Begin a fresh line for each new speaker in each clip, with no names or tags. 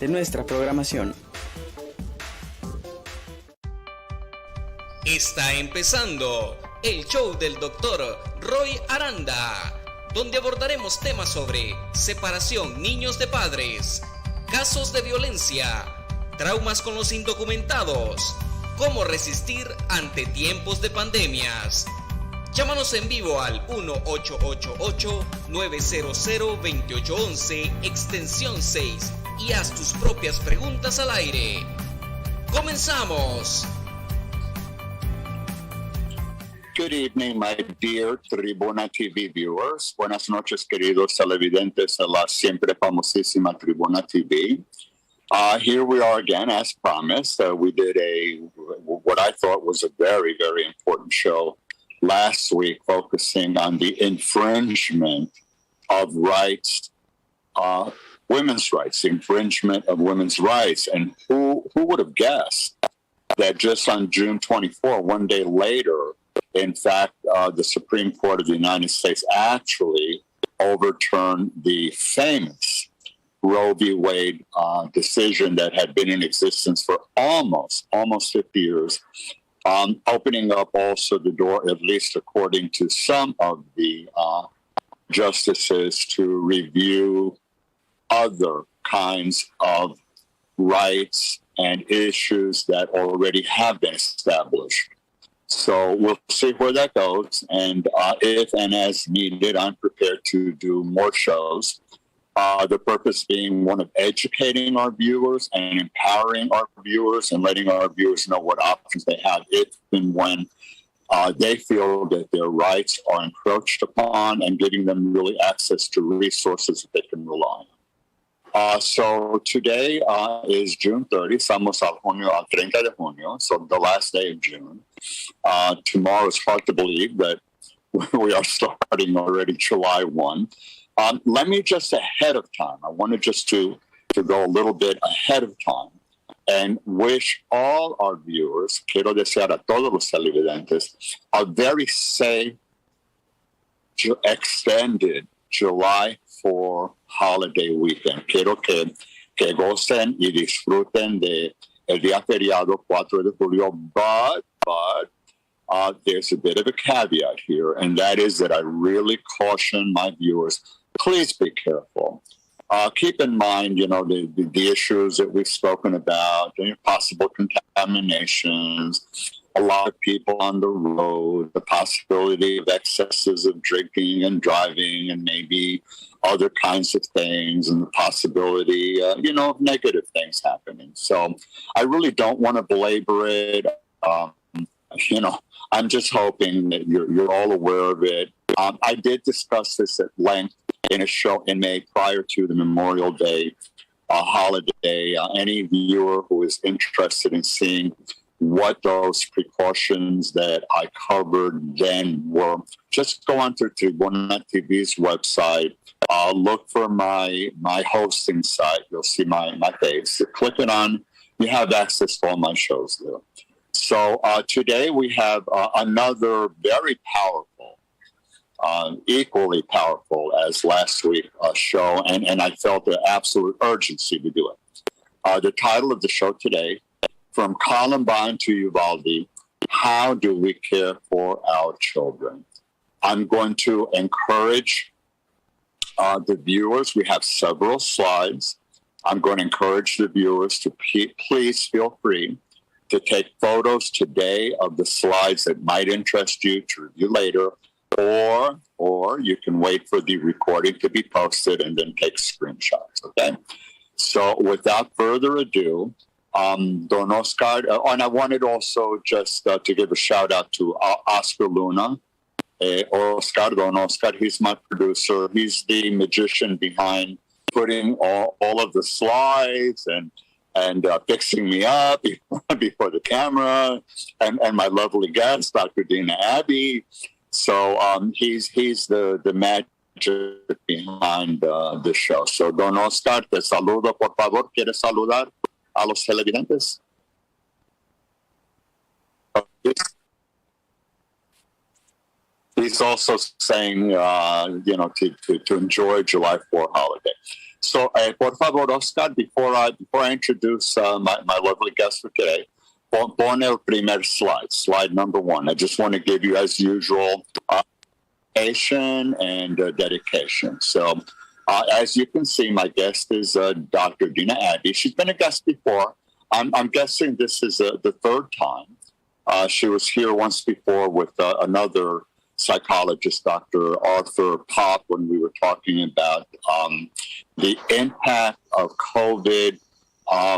de nuestra programación.
Está empezando el show del Dr. Roy Aranda, donde abordaremos temas sobre separación niños de padres, casos de violencia, traumas con los indocumentados, cómo resistir ante tiempos de pandemias. Llámanos en vivo al 1-888-900-2811, extensión 6, y haz tus propias preguntas al aire. ¡Comenzamos!
Good evening, my dear Tribuna TV viewers. Buenas noches, queridos televidentes de la siempre famosísima Tribuna TV. Here we are again, as promised. We did what I thought was a very, very important show last week, focusing on the infringement of rights, women's rights, the infringement of women's rights. And who would have guessed that just on June 24, one day later, in fact, the Supreme Court of the United States actually overturned the famous Roe v. Wade decision that had been in existence for almost 50 years, opening up also the door, at least according to some of the justices, to review other kinds of rights and issues that already have been established. So we'll see where that goes. And if and as needed, I'm prepared to do more shows. The purpose being one of educating our viewers and empowering our viewers and letting our viewers know what options they have if and when they feel that their rights are encroached upon, and giving them really access to resources that they can rely on. So today is June 30. Estamos al 30 de junio, so the last day of June. Tomorrow is hard to believe that we are starting already July 1. Let me just ahead of time, I wanted just to go a little bit ahead of time and wish all our viewers, quiero desear a todos los televidentes, a very safe, extended July 4 holiday weekend. Quiero que gocen y disfruten de el día feriado 4 de julio, but there's a bit of a caveat here, and that is that I really caution my viewers, please be careful. Keep in mind, the issues that we've spoken about, possible contaminations, a lot of people on the road, the possibility of excesses of drinking and driving, and maybe other kinds of things, and the possibility, of negative things happening. So I really don't want to belabor it. I'm just hoping that you're all aware of it. I did discuss this at length in a show in May prior to the Memorial Day holiday. Any viewer who is interested in seeing what those precautions that I covered then were, just go onto Tribuna TV's website, look for my hosting site. You'll see my face. Click it on. You have access to all my shows there. So today we have another very powerful, equally powerful as last week's show, and I felt the absolute urgency to do it. The title of the show today, From Columbine to Uvalde, How Do We Care for Our Children? I'm going to encourage the viewers. We have several slides. I'm going to encourage the viewers to please feel free to take photos today of the slides that might interest you to review later, or you can wait for the recording to be posted and then take screenshots, okay? So without further ado, Don Oscar, and I wanted also just to give a shout out to Oscar Luna. Don Oscar, he's my producer. He's the magician behind putting all of the slides and fixing me up before the camera, and my lovely guest, Dr. Dina Abbey. So he's the magic behind the show. So Don Oscar, te saludo, por favor. ¿Quieres saludar a los televidentes? He's also saying, to enjoy July 4th holiday. So, por favor, Oscar, before I introduce my lovely guest for today, pon el primer slide number 1. I just want to give you, as usual, patience and dedication. So, as you can see, my guest is Dr. Dina Abbey. She's been a guest before. I'm guessing this is the third time. She was here once before with another psychologist, Dr. Arthur Pop, when we were talking about the impact of COVID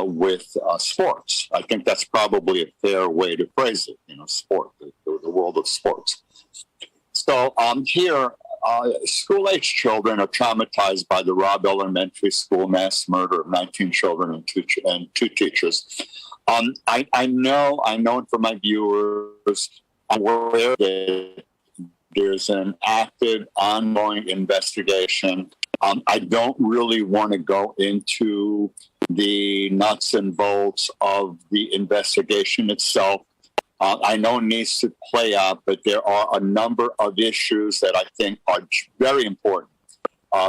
with sports. I think that's probably a fair way to phrase it, sport, the world of sports. So here, school-age children are traumatized by the Robb Elementary School mass murder of 19 children and two teachers. I know, and for my viewers, I'm aware that there's an active, ongoing investigation. I don't really want to go into the nuts and bolts of the investigation itself. I know it needs to play out, but there are a number of issues that I think are very important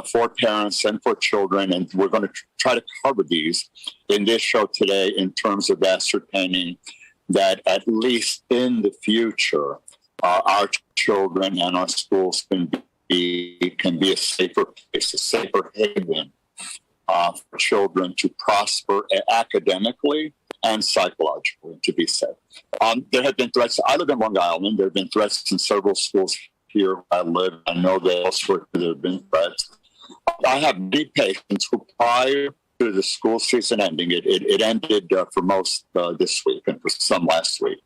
for parents and for children, and we're going to try to cover these in this show today in terms of ascertaining that at least in the future, our children and our schools can be a safer place, a safer haven for children to prosper academically and psychologically, to be safe. There have been threats. I live in Long Island. There have been threats in several schools here where I live. I know that elsewhere there have been threats. I have many patients who, prior to the school season ending, it ended for most this week and for some last week.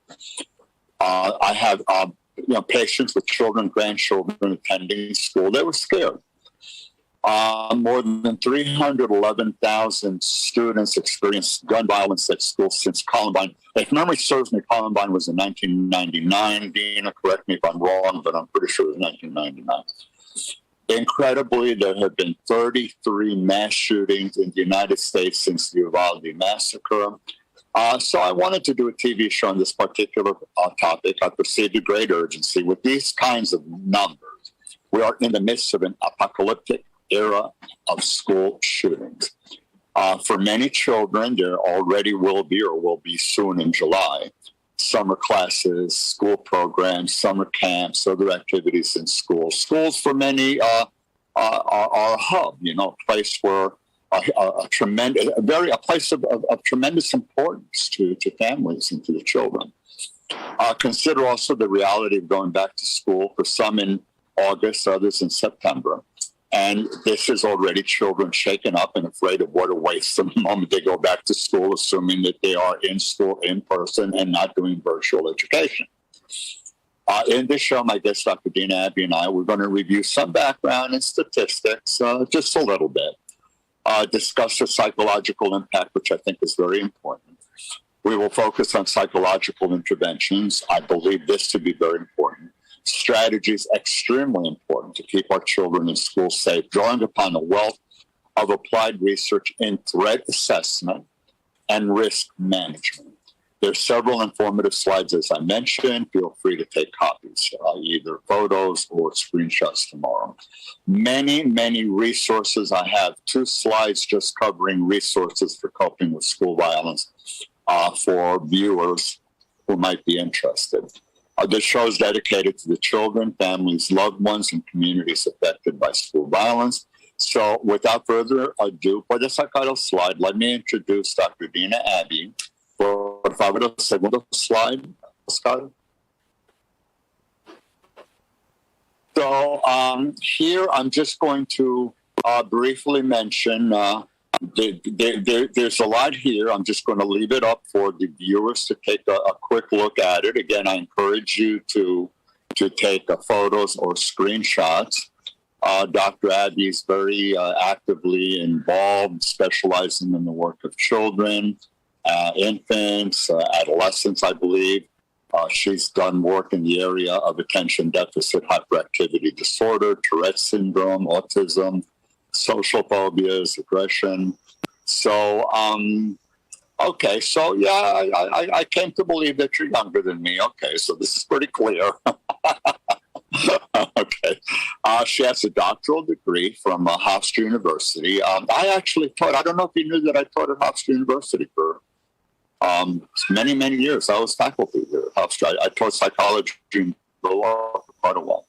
I have patients with children, grandchildren attending school. They were scared. More than 311,000 students experienced gun violence at school since Columbine. If memory serves me, Columbine was in 1999. Dina, correct me if I'm wrong, but I'm pretty sure it was 1999. Incredibly, there have been 33 mass shootings in the United States since the Uvalde massacre. So I wanted to do a TV show on this particular topic. I perceived a great urgency with these kinds of numbers. We are in the midst of an apocalyptic era of school shootings. For many children, there already will be or will be soon in July, summer classes, school programs, summer camps, other activities in schools. Schools for many are a hub, a place where a place of tremendous importance to families and to the children. Consider also the reality of going back to school, for some in August, others in September. And this is already children shaken up and afraid of what awaits them the moment they go back to school, assuming that they are in school in person and not doing virtual education. In this show, my guest, Dr. Dina Abbey, and I, we're going to review some background and statistics, just a little bit. Discuss the psychological impact, which I think is very important. We will focus on psychological interventions. I believe this to be very important. Strategies extremely important to keep our children in school safe, drawing upon a wealth of applied research in threat assessment and risk management. There's several informative slides, as I mentioned. Feel free to take copies, either photos or screenshots tomorrow. Many, many resources. I have 2 slides just covering resources for coping with school violence for viewers who might be interested. This show is dedicated to the children, families, loved ones, and communities affected by school violence. So without further ado, for the sacar slide, let me introduce Dr. Dina Abbey. Por favor, el segundo slide, Oscar. So here I'm just going to briefly mention there's a lot here. I'm just going to leave it up for the viewers to take a quick look at it. Again, I encourage you to take photos or screenshots. Dr. Abbey is very actively involved, specializing in the work of children, infants, adolescents, I believe. She's done work in the area of attention deficit hyperactivity disorder, Tourette's syndrome, autism, social phobias, aggression. So, okay. So, yeah, I came to believe that you're younger than me. Okay. So this is pretty clear. Okay. She has a doctoral degree from Hofstra University. I actually taught, I don't know if you knew that I taught at Hofstra University for many, many years. I was faculty there at Hofstra. I taught psychology in law for quite a while.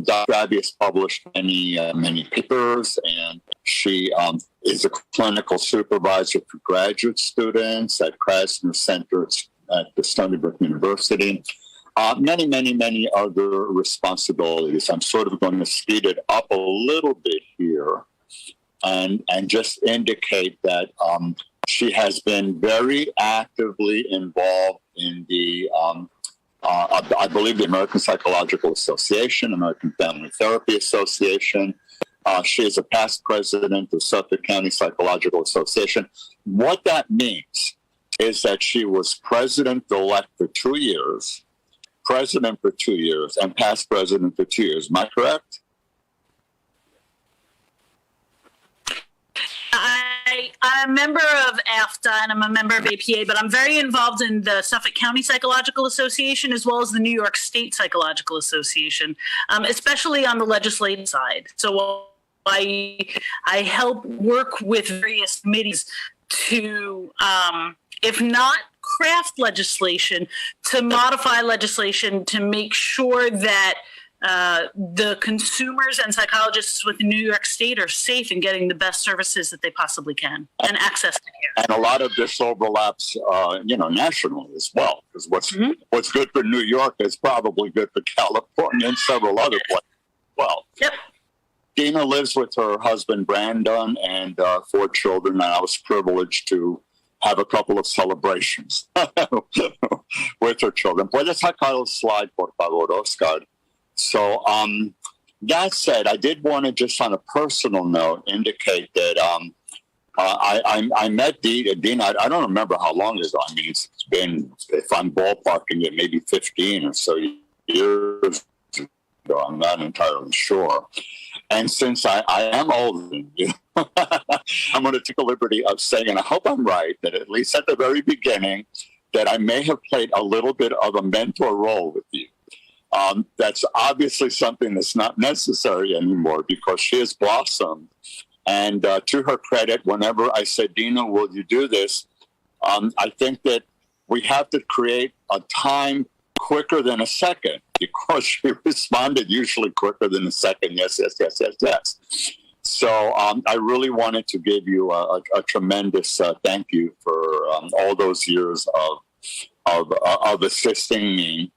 Dr. Abby has published many papers, and she is a clinical supervisor for graduate students at Krasner Center at the Stony Brook University. Many other responsibilities. I'm sort of going to speed it up a little bit here and just indicate that she has been very actively involved in the I believe the American Psychological Association, American Family Therapy Association. She is a past president of Suffolk County Psychological Association. What that means is that she was president-elect for 2 years, president for 2 years, and past president for 2 years. Am I correct?
I'm a member of AFTA and I'm a member of APA, but I'm very involved in the Suffolk County Psychological Association as well as the New York State Psychological Association, especially on the legislative side. So I help work with various committees to, if not craft legislation, to modify legislation to make sure that the consumers and psychologists within New York State are safe in getting the best services that they possibly can and access to care. And
a lot of this overlaps, nationally as well, because what's good for New York is probably good for California and several other places as well.
Yep.
Dina lives with her husband, Brandon, and 4 children, and I was privileged to have a couple of celebrations with her children. Puedes sacar el slide, por favor, Oscar. So that said, I did want to just on a personal note indicate that I met Dina. I don't remember how long ago. I mean, it's been, if I'm ballparking it, maybe 15 or so years ago. I'm not entirely sure. And since I am older than you, I'm going to take a liberty of saying, and I hope I'm right, that at least at the very beginning, that I may have played a little bit of a mentor role with you. That's obviously something that's not necessary anymore because she has blossomed. And to her credit, whenever I said, Dina, will you do this? I think that we have to create a time quicker than a second because she responded usually quicker than a second. Yes. So I really wanted to give you a tremendous thank you for all those years of assisting me.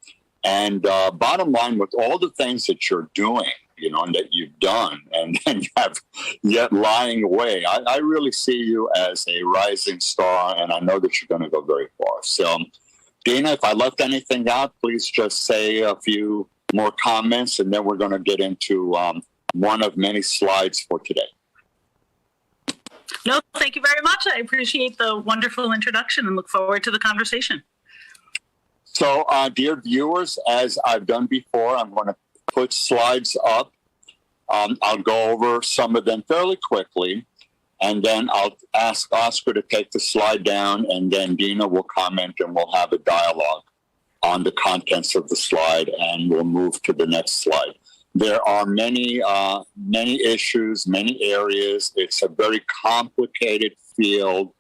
And bottom line, with all the things that you're doing, and that you've done and you have yet lying away, I really see you as a rising star, and I know that you're going to go very far. So, Dina, if I left anything out, please just say a few more comments, and then we're going to get into one of many slides for today.
No, thank you very much. I appreciate the wonderful introduction and look forward to the conversation.
So, dear viewers, as I've done before, I'm going to put slides up. I'll go over some of them fairly quickly, and then I'll ask Oscar to take the slide down, and then Dina will comment, and we'll have a dialogue on the contents of the slide, and we'll move to the next slide. There are many issues, many areas. It's a very complicated field.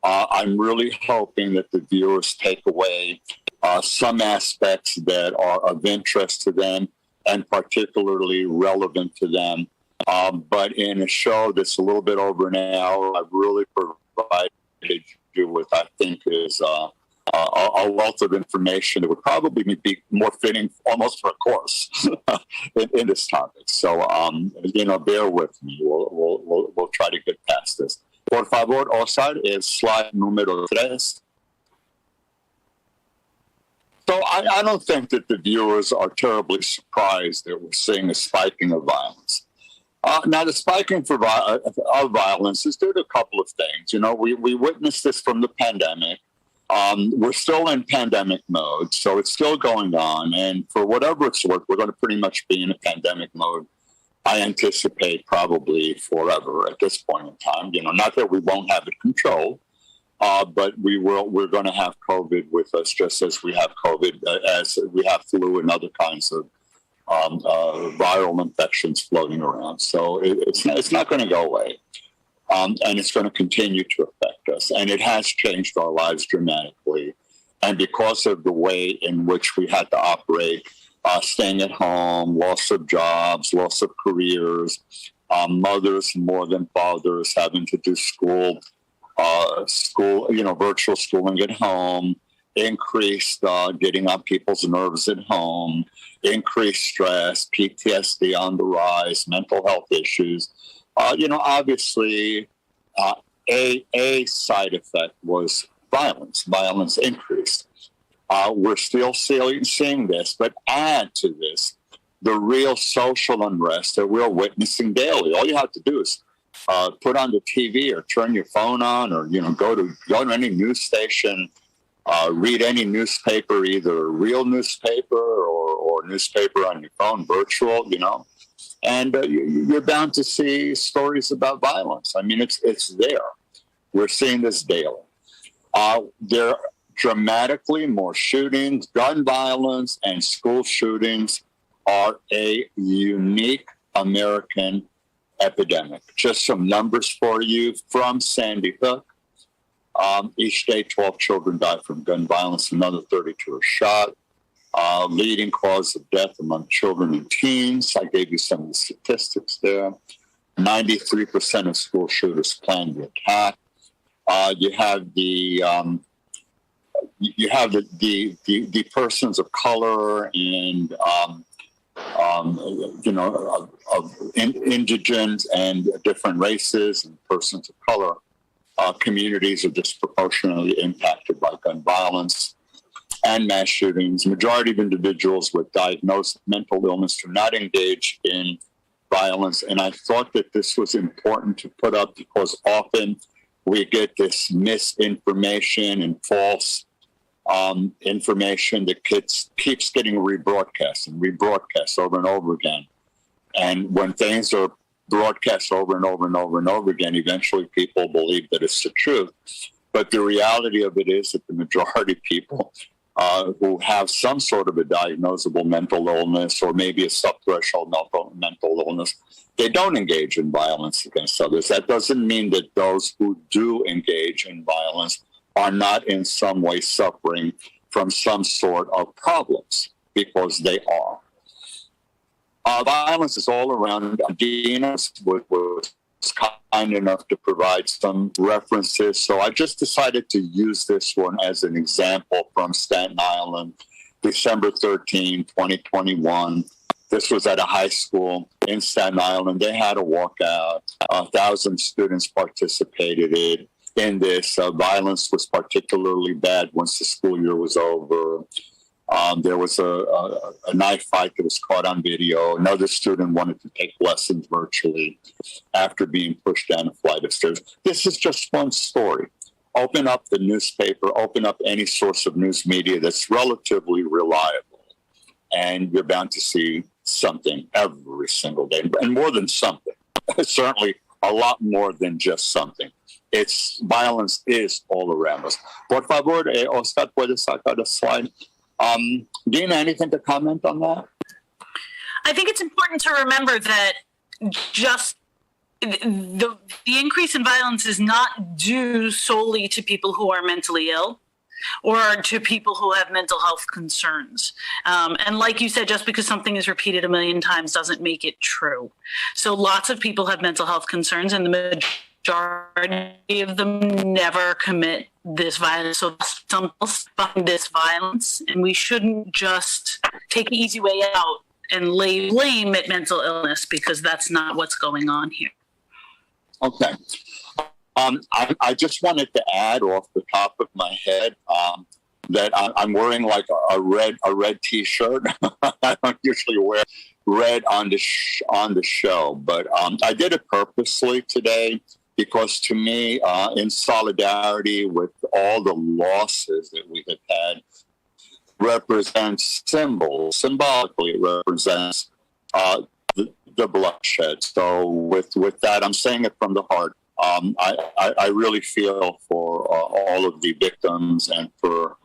I'm really hoping that the viewers take away some aspects that are of interest to them and particularly relevant to them. But in a show that's a little bit over an hour, I've really provided you with, I think, is a wealth of information that would probably be more fitting almost for a course in this topic. So, bear with me. We'll try to get past this. Por favor, Oscar, es slide número 3. So I don't think that the viewers are terribly surprised that we're seeing a spiking of violence. Now, the spiking of violence is due to a couple of things. We witnessed this from the pandemic. We're still in pandemic mode, so it's still going on. And for whatever it's worth, we're going to pretty much be in a pandemic mode, I anticipate, probably forever at this point in time. Not that we won't have it controlled. But we're going to have COVID with us, just as we have COVID, as we have flu and other kinds viral infections floating around. So it's not going to go away. And it's going to continue to affect us. And it has changed our lives dramatically. And because of the way in which we had to operate, staying at home, loss of jobs, loss of careers, mothers more than fathers having to do virtual schooling at home, increased getting on people's nerves at home, increased stress, PTSD on the rise, mental health issues. Obviously, a side effect was violence. Violence increased. We're still seeing this, but add to this the real social unrest that we're witnessing daily. All you have to do is put on the TV or turn your phone on, or go to any news station, read any newspaper, either a real newspaper or newspaper on your phone, virtual, and you're bound to see stories about violence. I mean, it's there. We're seeing this daily. There are dramatically more shootings, gun violence, and school shootings are a unique American epidemic. Just some numbers for you from Sandy Hook. Each day, 12 children die from gun violence, another 32 are shot. Leading cause of death among children and teens. I gave you some of the statistics there. 93% of school shooters plan the attack. You have the persons of color and of indigent and different races and persons of color. Communities are disproportionately impacted by gun violence and mass shootings. Majority of individuals with diagnosed mental illness do not engage in violence. And I thought that this was important to put up because often we get this misinformation and false information that keeps getting rebroadcast over and over again. And when things are broadcast over and over and over and over again, eventually people believe that it's the truth. But the reality of it is that the majority of people who have some sort of a diagnosable mental illness or maybe a subthreshold mental illness, they don't engage in violence against others. That doesn't mean that those who do engage in violence are not in some way suffering from some sort of problems, because they are. Violence is all around. Dina was kind enough to provide some references. So I just decided to use this one as an example from Staten Island, December 13, 2021. This was at a high school in Staten Island. They had a walkout. 1,000 students participated in this. Violence was particularly bad once the school year was over. There was a knife fight that was caught on video. Another student wanted to take lessons virtually after being pushed down a flight of stairs. This is just one story. Open up the newspaper, open up any source of news media that's relatively reliable, and you're bound to see something every single day. And more than something, certainly a lot more than just something. Violence is all around us. Por favor, Oscar, puedes sacar the slide. Dina, anything to comment on that?
I think it's important to remember that just the increase in violence is not due solely to people who are mentally ill or to people who have mental health concerns. And like you said, just because something is repeated a million times doesn't make it true. So lots of people have mental health concerns, and the majority of them never commit this violence. So some behind this violence, and we shouldn't just take the easy way out and lay blame at mental illness, because that's not what's going on here.
Okay. I just wanted to add off the top of my head that I'm wearing like a red T-shirt. I don't usually wear red on the show, but I did it purposely today because, to me, in solidarity with all the losses that we have had, represents symbolically it represents the bloodshed. So with that, I'm saying it from the heart. I really feel for all of the victims and for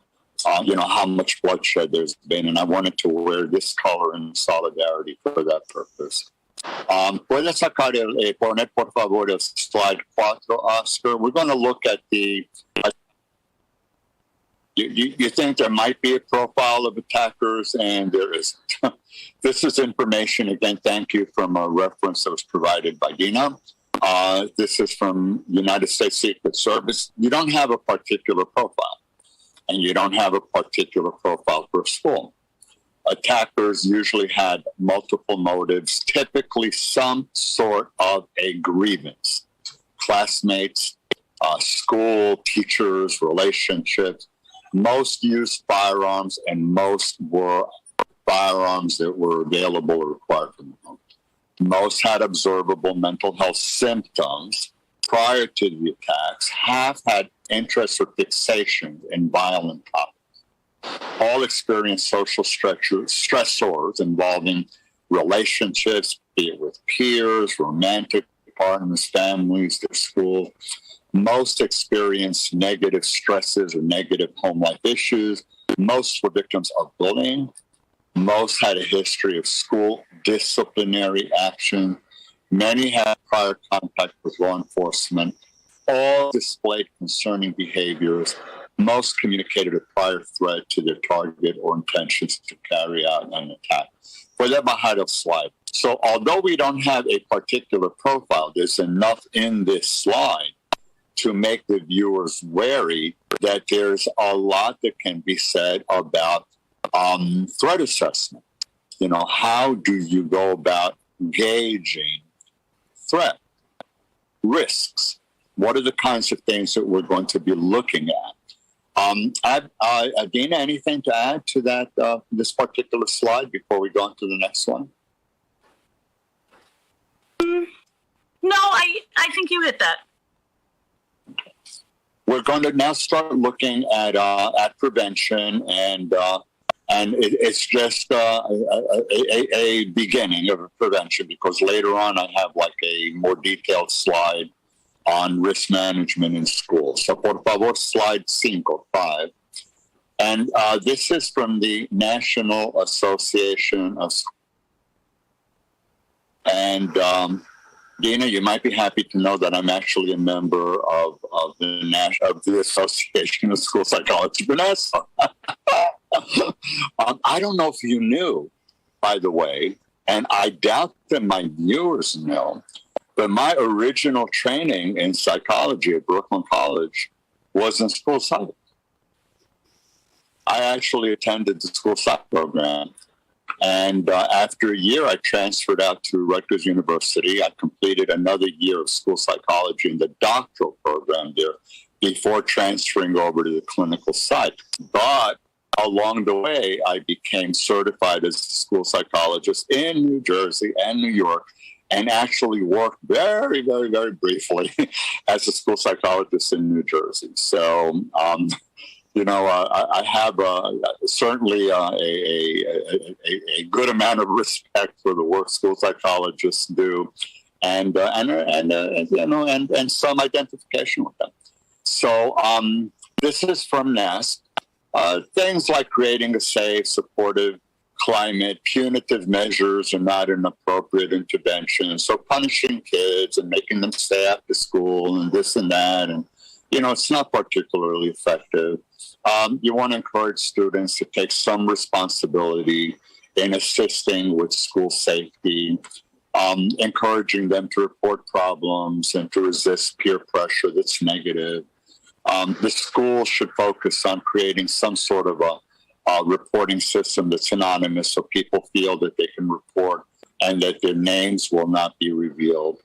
how much bloodshed there's been. And I wanted to wear this color in solidarity for that purpose. Puede sacar poner por favor el slide 4, Oscar. We're going to look at the. You think there might be a profile of attackers, and there is. This is information, again, thank you, from a reference that was provided by Dina. This is from United States Secret Service. You don't have a particular profile, and you don't have a particular profile for a school. Attackers usually had multiple motives, typically some sort of a grievance. Classmates, school, teachers, relationships. Most used firearms, and most were firearms that were available or required from home. Most had observable mental health symptoms prior to the attacks. Half had interest or fixation in violent topics. All experienced social stressors involving relationships, be it with peers, romantic partners, families, their school. Most experienced negative stresses or negative home life issues. Most were victims of bullying. Most had a history of school disciplinary action. Many had prior contact with law enforcement. All displayed concerning behaviors. Most communicated a prior threat to their target or intentions to carry out an attack. Puede bajar el slide. So although we don't have a particular profile, there's enough in this slide to make the viewers wary that there's a lot that can be said about threat assessment. How do you go about gauging threat, risks? What are the kinds of things that we're going to be looking at? Dina, anything to add to that, this particular slide before we go on to the next one?
No, I think you hit that.
We're going to now start looking at prevention, and it's just a beginning of prevention, because later on I have like a more detailed slide on risk management in schools. So, por favor, slide 5. And this is from the National Association of Schools. And Dina, you might be happy to know that I'm actually a member of the Association of School Psychology. Vanessa, I don't know if you knew, by the way, and I doubt that my viewers know, but my original training in psychology at Brooklyn College was in school psych. I actually attended the school psych program. And after a year, I transferred out to Rutgers University. I completed another year of school psychology in the doctoral program there before transferring over to the clinical psych. But along the way, I became certified as a school psychologist in New Jersey and New York, and actually worked very, very, very briefly as a school psychologist in New Jersey. So, I have certainly a good amount of respect for the work school psychologists do, and some identification with them. So this is from NAST. Things like creating a safe, supportive climate, punitive measures are not an appropriate intervention. So punishing kids and making them stay after school and this and that, and it's not particularly effective. You want to encourage students to take some responsibility in assisting with school safety, encouraging them to report problems and to resist peer pressure that's negative. The school should focus on creating some sort of a reporting system that's anonymous, so people feel that they can report and that their names will not be revealed.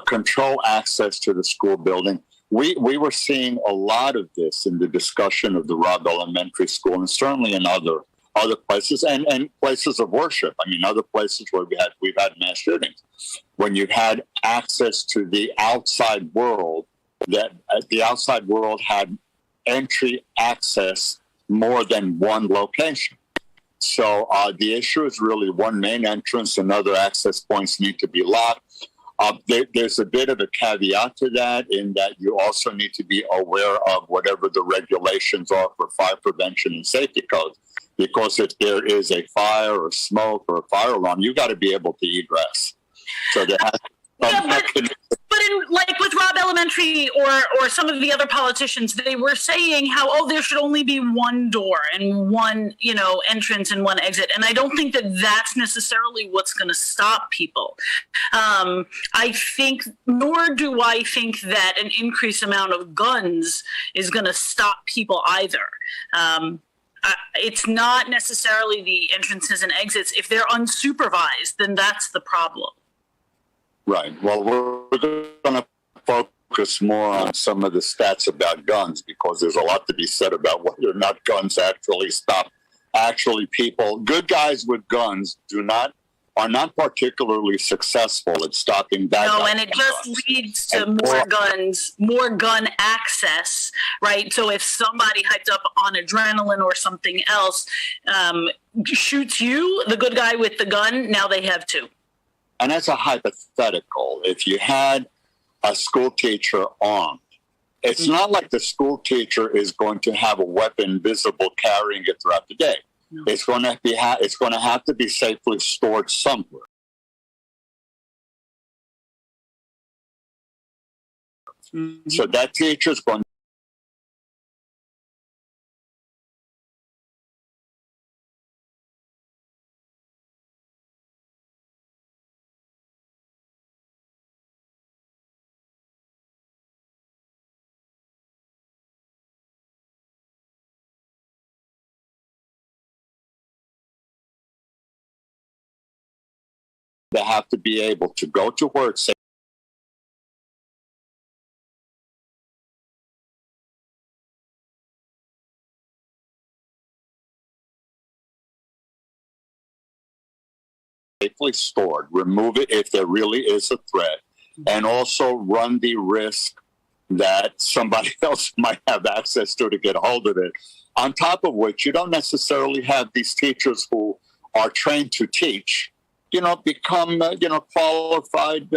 Control access to the school building. We were seeing a lot of this in the discussion of the Robb Elementary School, and certainly in other places and places of worship. I mean, other places where we've had mass shootings. When you've had access to the outside world, that the outside world had entry access more than one location. So the issue is really one main entrance and other access points need to be locked. There's a bit of a caveat to that in that you also need to be aware of whatever the regulations are for fire prevention and safety codes. Because if there is a fire or smoke or a fire alarm, you got to be able to egress. So there has
but in, like with Robb Elementary or some of the other politicians, they were saying how, there should only be one door and one, entrance and one exit. And I don't think that that's necessarily what's going to stop people. Nor do I think that an increased amount of guns is going to stop people either. It's not necessarily the entrances and exits. If they're unsupervised, then that's the problem.
Right. Well, we're going to focus more on some of the stats about guns because there's a lot to be said about whether or not guns actually stop. Actually, good guys with guns are not particularly successful at stopping bad guys.
No, and it just leads to more gun access, right? So if somebody hyped up on adrenaline or something else shoots you, the good guy with the gun, now they have two.
And as a hypothetical, if you had a school teacher armed, it's not like the school teacher is going to have a weapon visible carrying it throughout the day. No. It's going to have to be safely stored somewhere. Mm-hmm. So that teacher is going to have to be able to go to work safely stored, remove it if there really is a threat, and also run the risk that somebody else might have access to get a hold of it. On top of which, you don't necessarily have these teachers who are trained to teach become, qualified,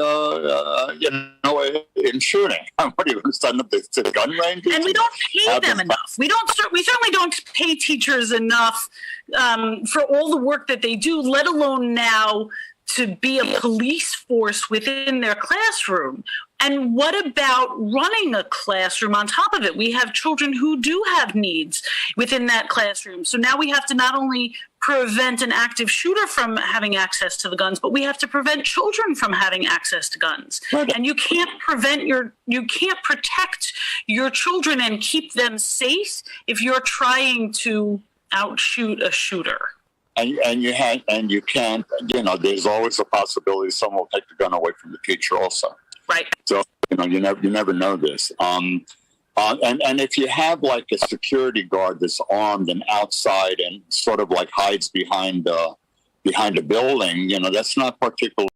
in shooting. What are you going to send them to gun ranges?
And we don't pay them enough. We certainly don't pay teachers enough for all the work that they do, let alone now to be a police force within their classroom. And what about running a classroom on top of it? We have children who do have needs within that classroom. So now we have to not only prevent an active shooter from having access to the guns, but we have to prevent children from having access to guns. Right. And you can't protect your children and keep them safe if you're trying to outshoot a shooter.
And you can't, there's always a possibility someone will take the gun away from the teacher also.
Right.
So, you never know this. And if you have like a security guard that's armed and outside and sort of like hides behind a building, that's not particularly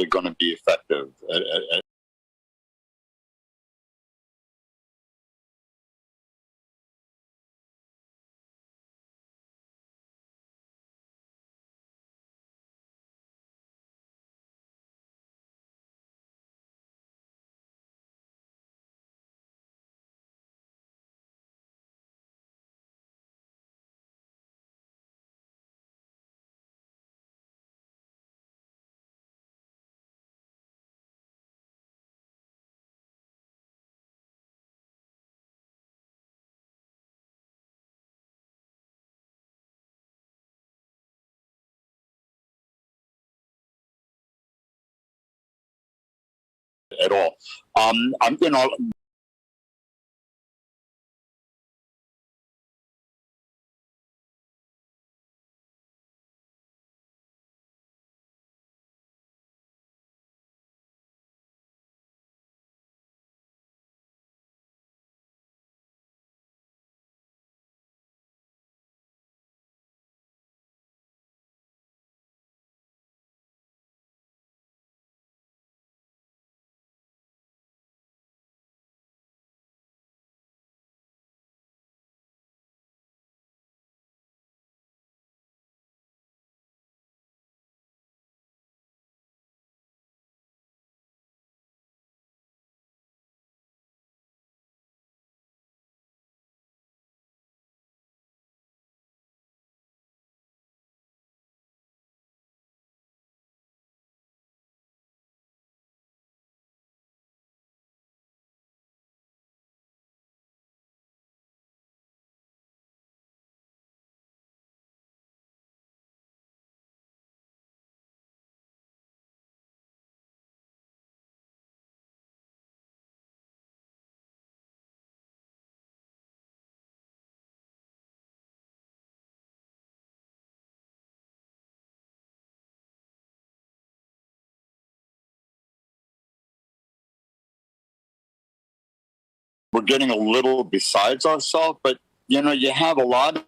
going to be effective at all. we're getting a little besides ourselves, but you know, you have a lot of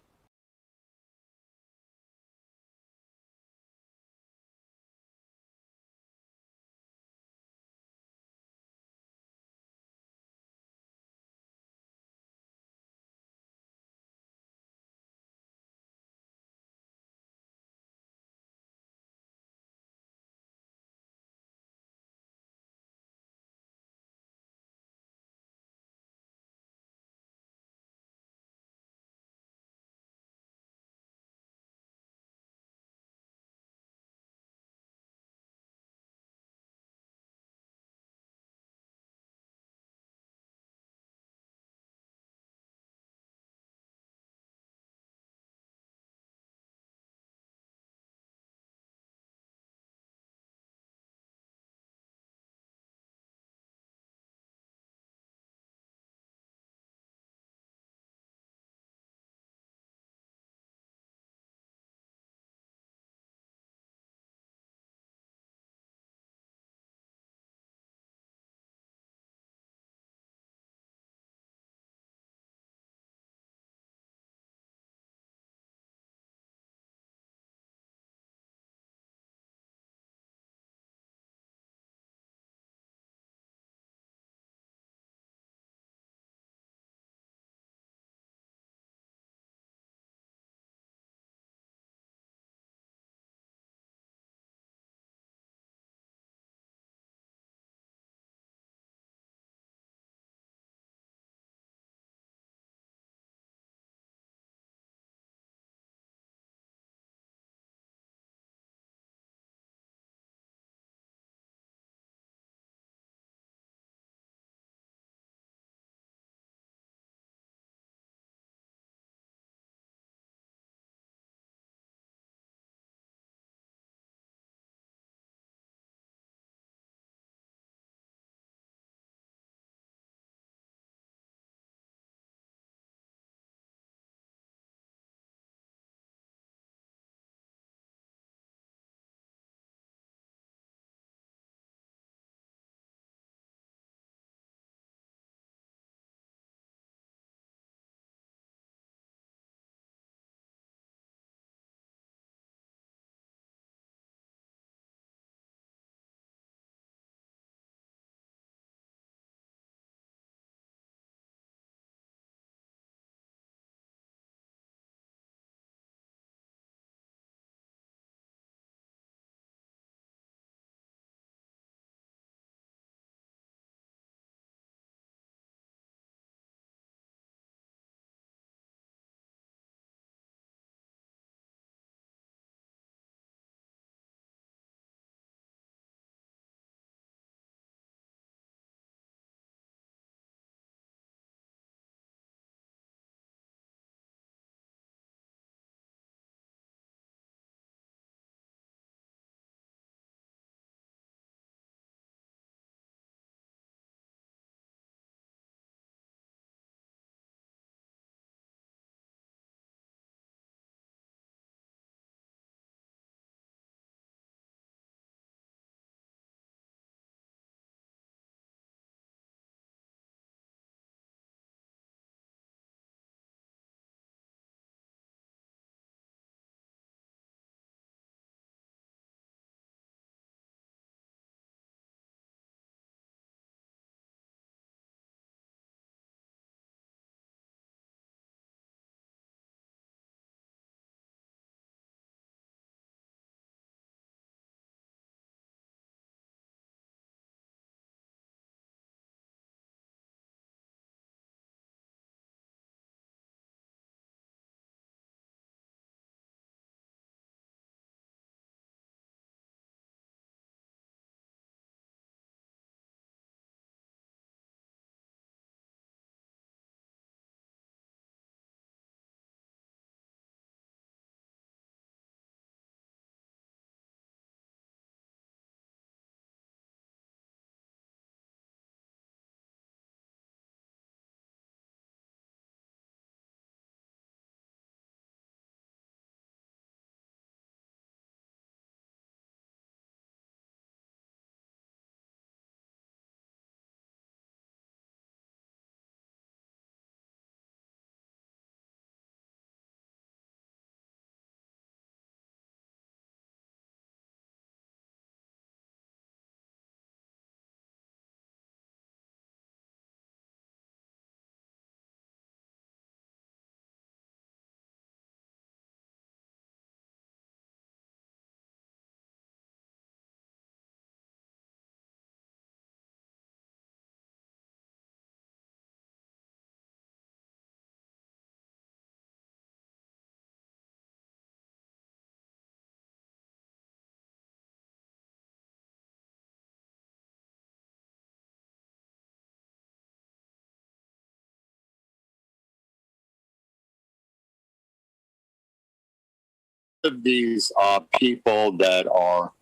of these people that are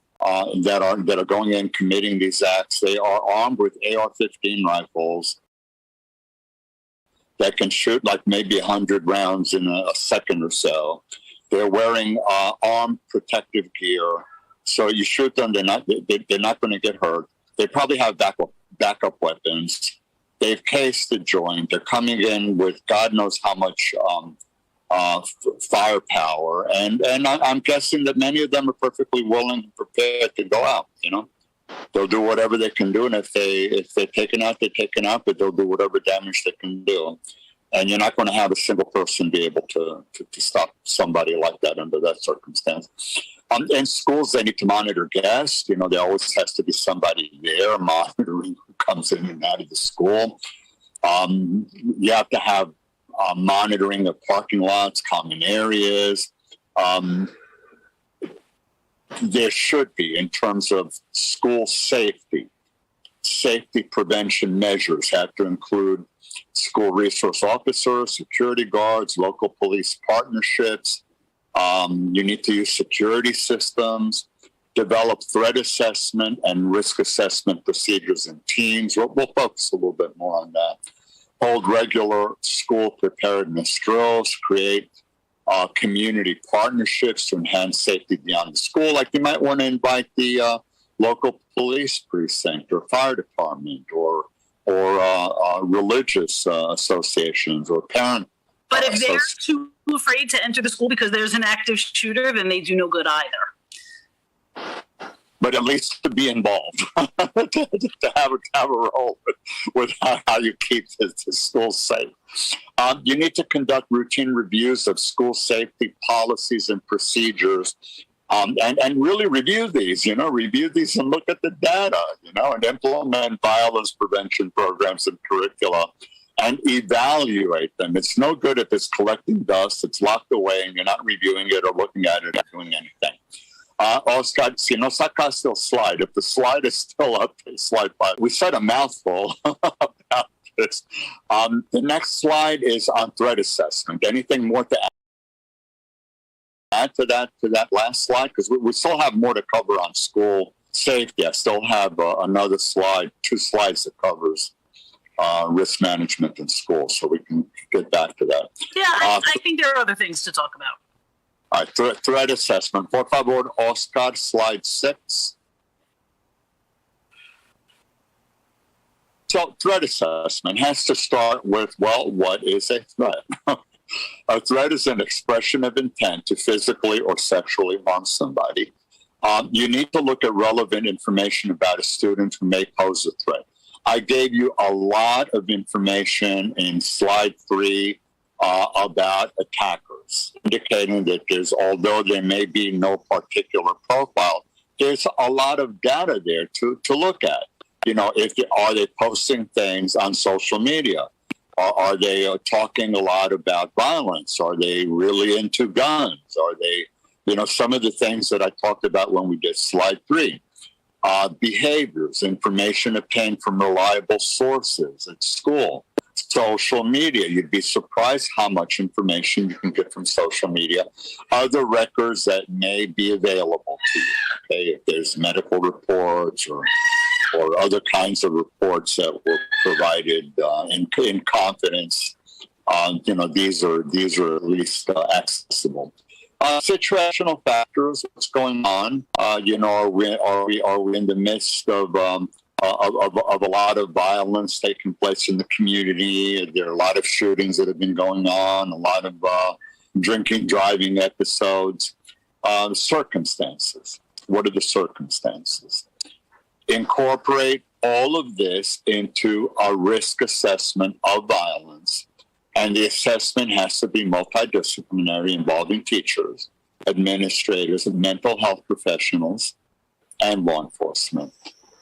going in committing these acts, they are armed with AR-15 rifles that can shoot like maybe 100 rounds in a second or so. They're wearing armed protective gear, so you shoot them, they're not going to get hurt. They probably have backup weapons. They've cased the joint. They're coming in with God knows how much firepower, and I'm guessing that many of them are perfectly willing and prepared to go out. You know, they'll do whatever they can do, and if they're taken out, they're taken out. But they'll do whatever damage they can do, and you're not going to have a single person be able to stop somebody like that under that circumstance. In schools, they need to monitor guests. You know, there always has to be somebody there monitoring who comes in and out of the school. You have to have monitoring of parking lots, common areas. There should be, in terms of school safety prevention measures have to include school resource officers, security guards, local police partnerships. You need to use security systems, develop threat assessment and risk assessment procedures in teams. We'll focus a little bit more on that. Hold regular school preparedness drills, create community partnerships to enhance safety beyond the school. Like you might want to invite the local police precinct or fire department or religious associations or parent.
But if they're too afraid to enter the school because there's an active shooter, then they do no good either.
But at least to be involved, to have a role with how you keep the school safe. You need to conduct routine reviews of school safety policies and procedures, and really review these and look at the data, and implement violence prevention programs and curricula and evaluate them. It's no good if it's collecting dust, it's locked away, and you're not reviewing it or looking at it or doing anything. Oscar, si no sacaste el slide, if the slide is still up, slide 5. We said a mouthful about this. The next slide is on threat assessment. Anything more to add to that last slide? Because we still have more to cover on school safety. I still have another slide, 2 slides that covers risk management in school, so we can get back to that.
Yeah, I think there are other things to talk about.
All right, threat assessment. Por favor, Oscar, slide 6. So threat assessment has to start with, well, what is a threat? A threat is an expression of intent to physically or sexually harm somebody. You need to look at relevant information about a student who may pose a threat. I gave you a lot of information in slide 3 about attackers, indicating that although there may be no particular profile, there's a lot of data there to look at. Are they posting things on social media? Are they talking a lot about violence? Are they really into guns? Are they, some of the things that I talked about when we did slide 3. Behaviors, information obtained from reliable sources at school. Social media, you'd be surprised how much information you can get from social media. Other records that may be available to you. Okay, if there's medical reports or other kinds of reports that were provided in confidence, these are at least accessible. Situational factors, what's going on? Are we in the midst of a lot of violence taking place in the community? There are a lot of shootings that have been going on, a lot of drinking, driving episodes. Circumstances. What are the circumstances? Incorporate all of this into a risk assessment of violence. And the assessment has to be multidisciplinary, involving teachers, administrators, mental health professionals, and law enforcement.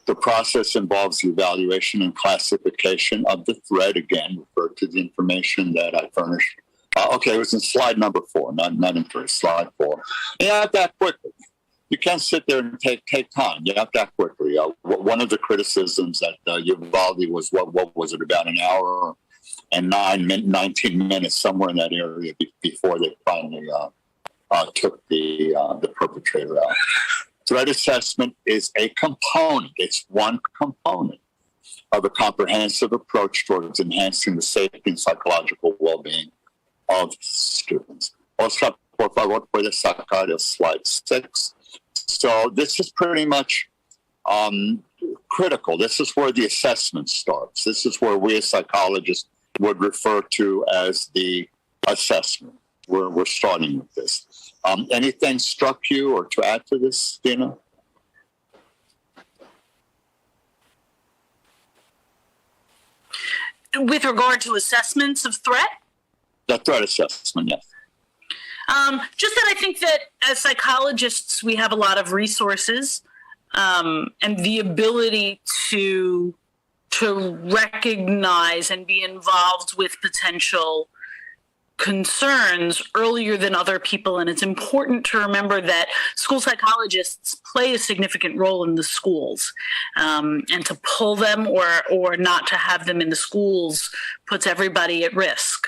The process involves the evaluation and classification of the threat. Again, refer to the information that I furnished. It was in slide number 4, not in 3, slide 4. You have to act quickly. You can't sit there and take time. You have to act quickly. One of the criticisms that Uvalde was, what was it, about an hour and 19 minutes, somewhere in that area before they finally took the perpetrator out. Threat assessment is a component. It's one component of a comprehensive approach towards enhancing the safety and psychological well-being of students. Oscar, por favor, puede sacar el slide 6. So this is pretty much critical. This is where the assessment starts. This is where we as psychologists would refer to as the assessment. We're starting with this. Anything struck you or to add to this, Dina?
With regard to assessments of threat?
The threat assessment, yes.
Just that I think that as psychologists, we have a lot of resources and the ability to recognize and be involved with potential concerns earlier than other people. And it's important to remember that school psychologists play a significant role in the schools, and to pull them or not to have them in the schools puts everybody at risk.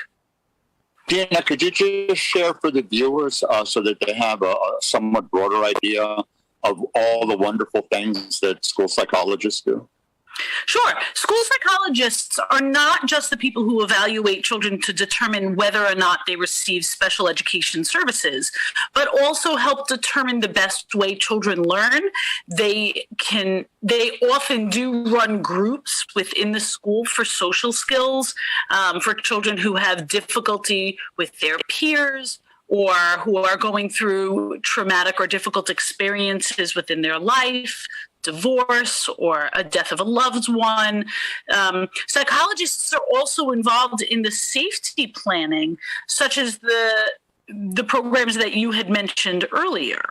Dina, could you just share for the viewers so that they have a somewhat broader idea of all the wonderful things that school psychologists do?
Sure. School psychologists are not just the people who evaluate children to determine whether or not they receive special education services, but also help determine the best way children learn. They often do run groups within the school for social skills, for children who have difficulty with their peers, or who are going through traumatic or difficult experiences within their life, divorce, or a death of a loved one. Psychologists are also involved in the safety planning, such as the programs that you had mentioned earlier.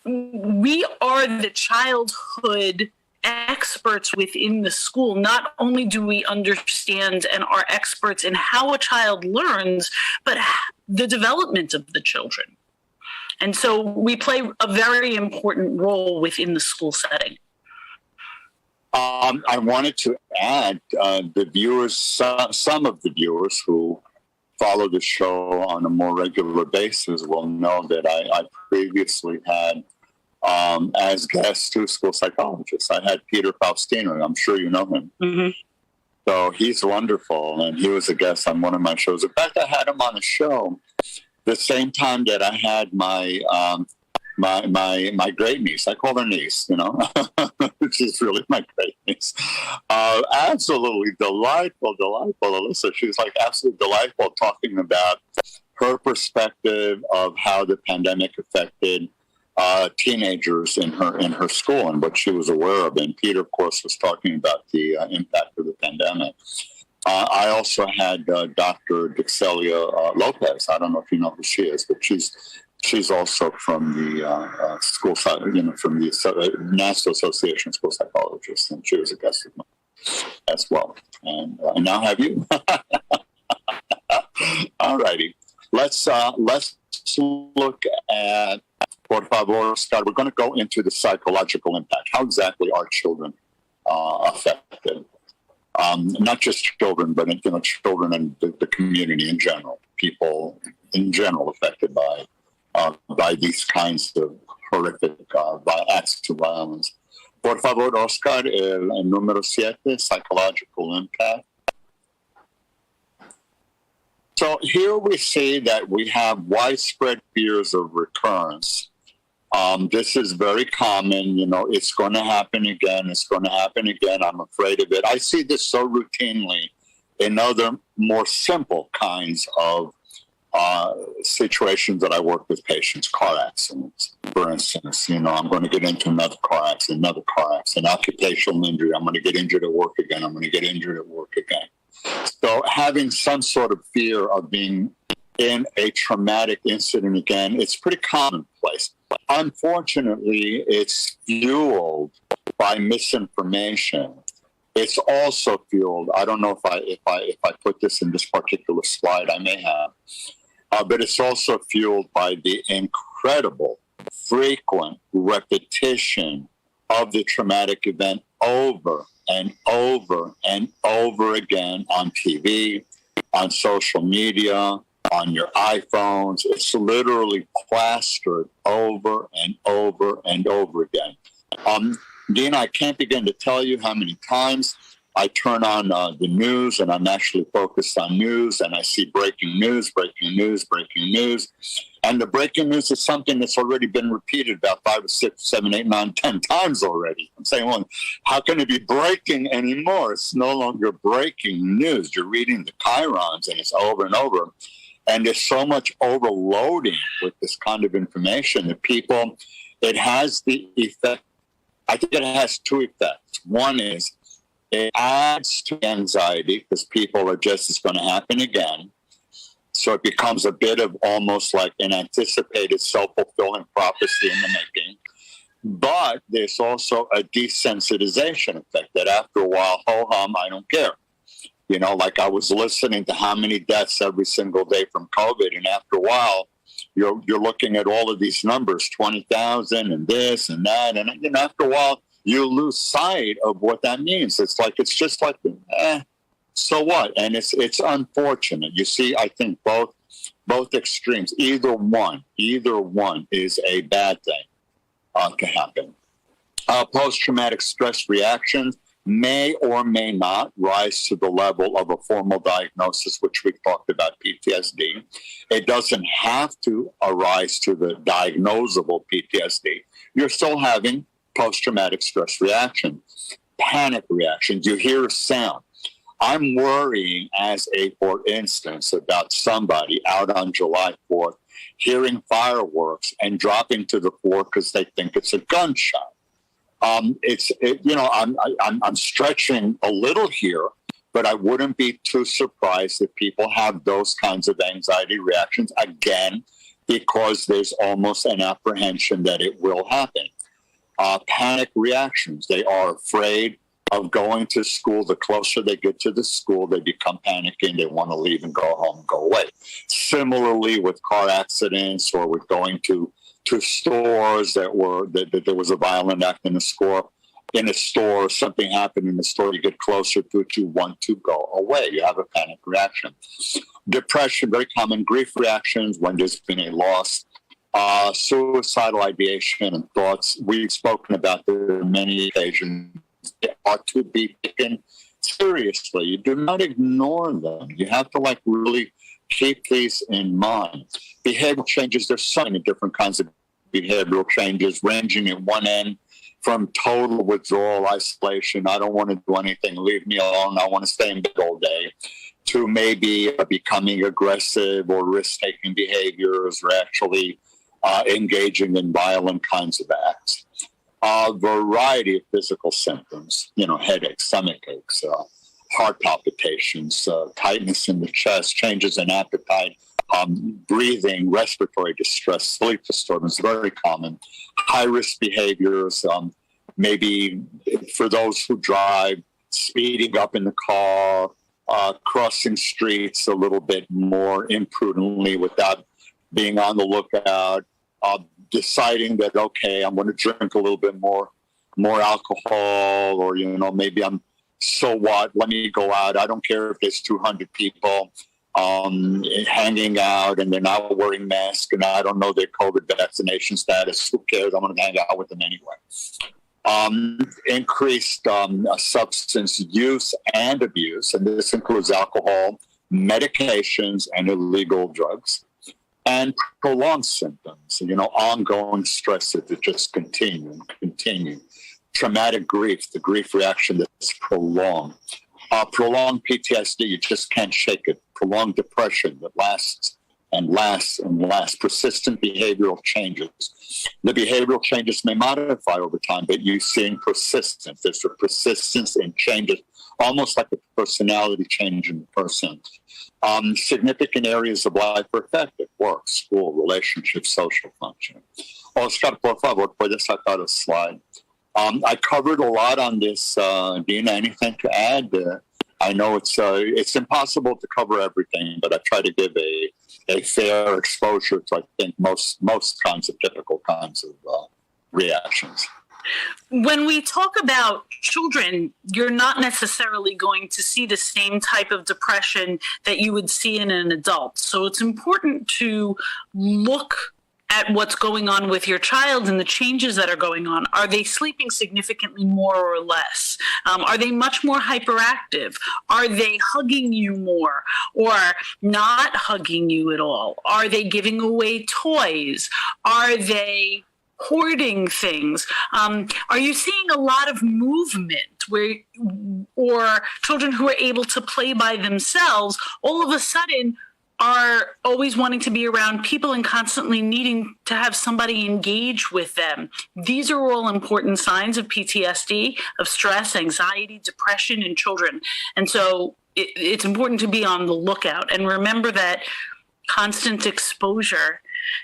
We are the childhood experts within the school. Not only do we understand and are experts in how a child learns, but the development of the children. And so we play a very important role within the school setting.
I wanted to add the viewers, some of the viewers who follow the show on a more regular basis will know that I previously had as guests two school psychologists. I had Peter Faustino. I'm sure you know him. Mm-hmm. So he's wonderful, and he was a guest on one of my shows. In fact, I had him on the show the same time that I had my my great niece. I call her niece, she's really my great niece. Absolutely delightful, Alyssa. She's like absolutely delightful, talking about her perspective of how the pandemic affected teenagers in her school and what she was aware of. And Peter, of course, was talking about the impact of the pandemic. I also had Dr. Dixelia Lopez. I don't know if you know who she is, but she's also from the school side, from the National Association of School Psychologists, and she was a guest of mine as well. And now have you? All righty, let's look at, por favor, Scott. We're going to go into the psychological impact. How exactly are children affected? Not just children, but children and the community in general. People in general affected by these kinds of horrific acts of violence. Por favor, Oscar, el número 7, psychological impact. So here we see that we have widespread fears of recurrence. This is very common. It's going to happen again. It's going to happen again. I'm afraid of it. I see this so routinely in other more simple kinds of situations that I work with patients, car accidents, for instance. I'm going to get into another car accident, occupational injury. I'm going to get injured at work again. I'm going to get injured at work again. So having some sort of fear of being in a traumatic incident again, it's pretty commonplace. Unfortunately, it's fueled by misinformation. It's also fueled, I don't know if I put this in this particular slide, I may have, but it's also fueled by the incredible, frequent repetition of the traumatic event over and over and over again on TV, on social media, on your iPhones. It's literally plastered over and over and over again. Dina, I can't begin to tell you how many times I turn on the news, and I'm actually focused on news, and I see breaking news. And the breaking news is something that's already been repeated about 5 or 6, 7, 8, 9, 10 times already. I'm saying, well, how can it be breaking anymore? It's no longer breaking news. You're reading the chyrons, and it's over and over. And there's so much overloading with this kind of information that people, it has the effect. I think it has two effects. One is it adds to anxiety because people are just, it's going to happen again. So it becomes a bit of almost like an anticipated self-fulfilling prophecy in the making. But there's also a desensitization effect that after a while, ho-hum, I don't care. You know, like I was listening to how many deaths every single day from COVID, and after a while, you're looking at all of these numbers, 20,000 and this and that, and you know, after a while, you lose sight of what that means. It's just like, so what? And it's unfortunate. You see, I think both extremes, either one is a bad thing to happen. Post-traumatic stress reactions may or may not rise to the level of a formal diagnosis, which we talked about PTSD. It doesn't have to arise to the diagnosable PTSD. You're still having post-traumatic stress reaction, panic reactions. You hear a sound. I'm worrying for instance, about somebody out on July 4th hearing fireworks and dropping to the floor because they think it's a gunshot. I'm stretching a little here, but I wouldn't be too surprised if people have those kinds of anxiety reactions, again, because there's almost an apprehension that it will happen. Panic reactions, they are afraid of going to school. The closer they get to the school, they become panicking. They want to leave and go home, go away. Similarly with car accidents or with going to stores that there was a violent act in a store, something happened in the store, you get closer to it, you want to go away. You have a panic reaction. Depression, very common. Grief reactions when there's been a loss. Suicidal ideation and thoughts. We've spoken about this on many occasions. They ought to be taken seriously. You do not ignore them. You have to really keep these in mind. Behavioral changes, there's so many different kinds of behavioral changes, ranging at one end from total withdrawal, isolation, I don't want to do anything, leave me alone, I want to stay in bed all day, to maybe becoming aggressive or risk-taking behaviors or actually engaging in violent kinds of acts. A variety of physical symptoms, headaches, stomach aches, heart palpitations, tightness in the chest, changes in appetite, breathing, respiratory distress, sleep disturbance, very common. High-risk behaviors, maybe for those who drive, speeding up in the car, crossing streets a little bit more imprudently without being on the lookout, deciding that, okay, I'm going to drink a little bit more alcohol, or, maybe so what, let me go out. I don't care if there's 200 people hanging out and they're not wearing masks and I don't know their COVID vaccination status. Who cares? I'm going to hang out with them anyway. Increased substance use and abuse, and this includes alcohol, medications, and illegal drugs. And prolonged symptoms, ongoing stresses that just continue. Traumatic grief, the grief reaction that's prolonged. Prolonged PTSD, you just can't shake it. Prolonged depression that lasts and lasts and lasts. Persistent behavioral changes. The behavioral changes may modify over time, but you're seeing persistence. There's a persistence in changes, almost like a personality change in the person. Significant areas of life are affected: work, school, relationships, social functioning. Oscar, por favor, puedes sacar a slide. I covered a lot on this. Dina, anything to add? I know it's impossible to cover everything, but I try to give a fair exposure to, I think, most kinds of typical kinds of reactions.
When we talk about children, you're not necessarily going to see the same type of depression that you would see in an adult. So it's important to look at what's going on with your child and the changes that are going on. Are they sleeping significantly more or less? Are they much more hyperactive? Are they hugging you more or not hugging you at all? Are they giving away toys? Are they hoarding things? Are you seeing a lot of movement or children who are able to play by themselves all of a sudden are always wanting to be around people and constantly needing to have somebody engage with them? These are all important signs of PTSD, of stress, anxiety, depression in children. And so it's important to be on the lookout and remember that constant exposure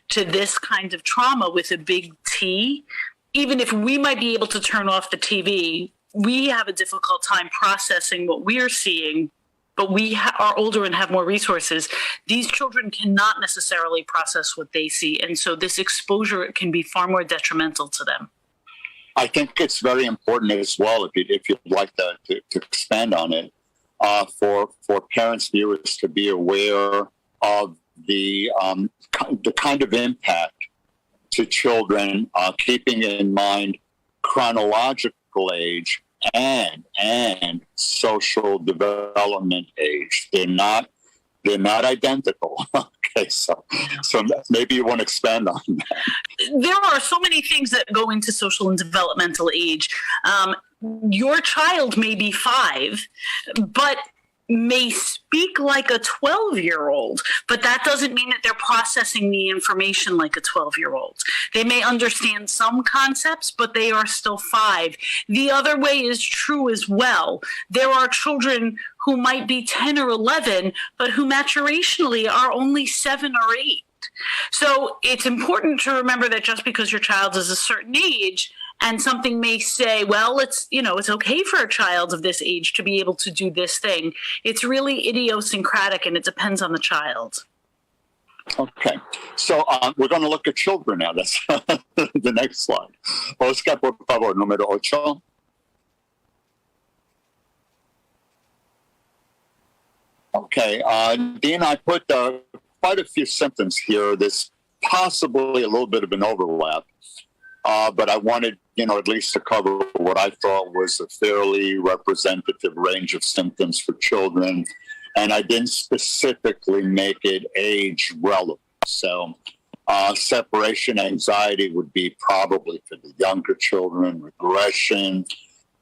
to this kind of trauma with a big T, even if we might be able to turn off the TV, we have a difficult time processing what we're seeing, but we are older and have more resources. These children cannot necessarily process what they see. And so this exposure can be far more detrimental to them.
I think it's very important as well, if you'd like to expand on it, for parents, viewers to be aware of the kind of impact to children, keeping in mind chronological age and social development age. They're not identical. Okay, so maybe you want to expand on that.
There are so many things that go into social and developmental age. Your child may be 5, but may speak like a 12-year-old, but that doesn't mean that they're processing the information like a 12-year-old. They may understand some concepts, but they are still 5. The other way is true as well. There are children who might be 10 or 11, but who maturationally are only 7 or 8. So it's important to remember that just because your child is a certain age, and something may say, well, it's okay for a child of this age to be able to do this thing. It's really idiosyncratic and it depends on the child.
Okay. So we're going to look at children now. That's the next slide. Oscar, por favor, número 8. Okay. Dean, I put quite a few symptoms here. There's possibly a little bit of an overlap. But I wanted, at least to cover what I thought was a fairly representative range of symptoms for children. And I didn't specifically make it age relevant. So separation anxiety would be probably for the younger children, regression,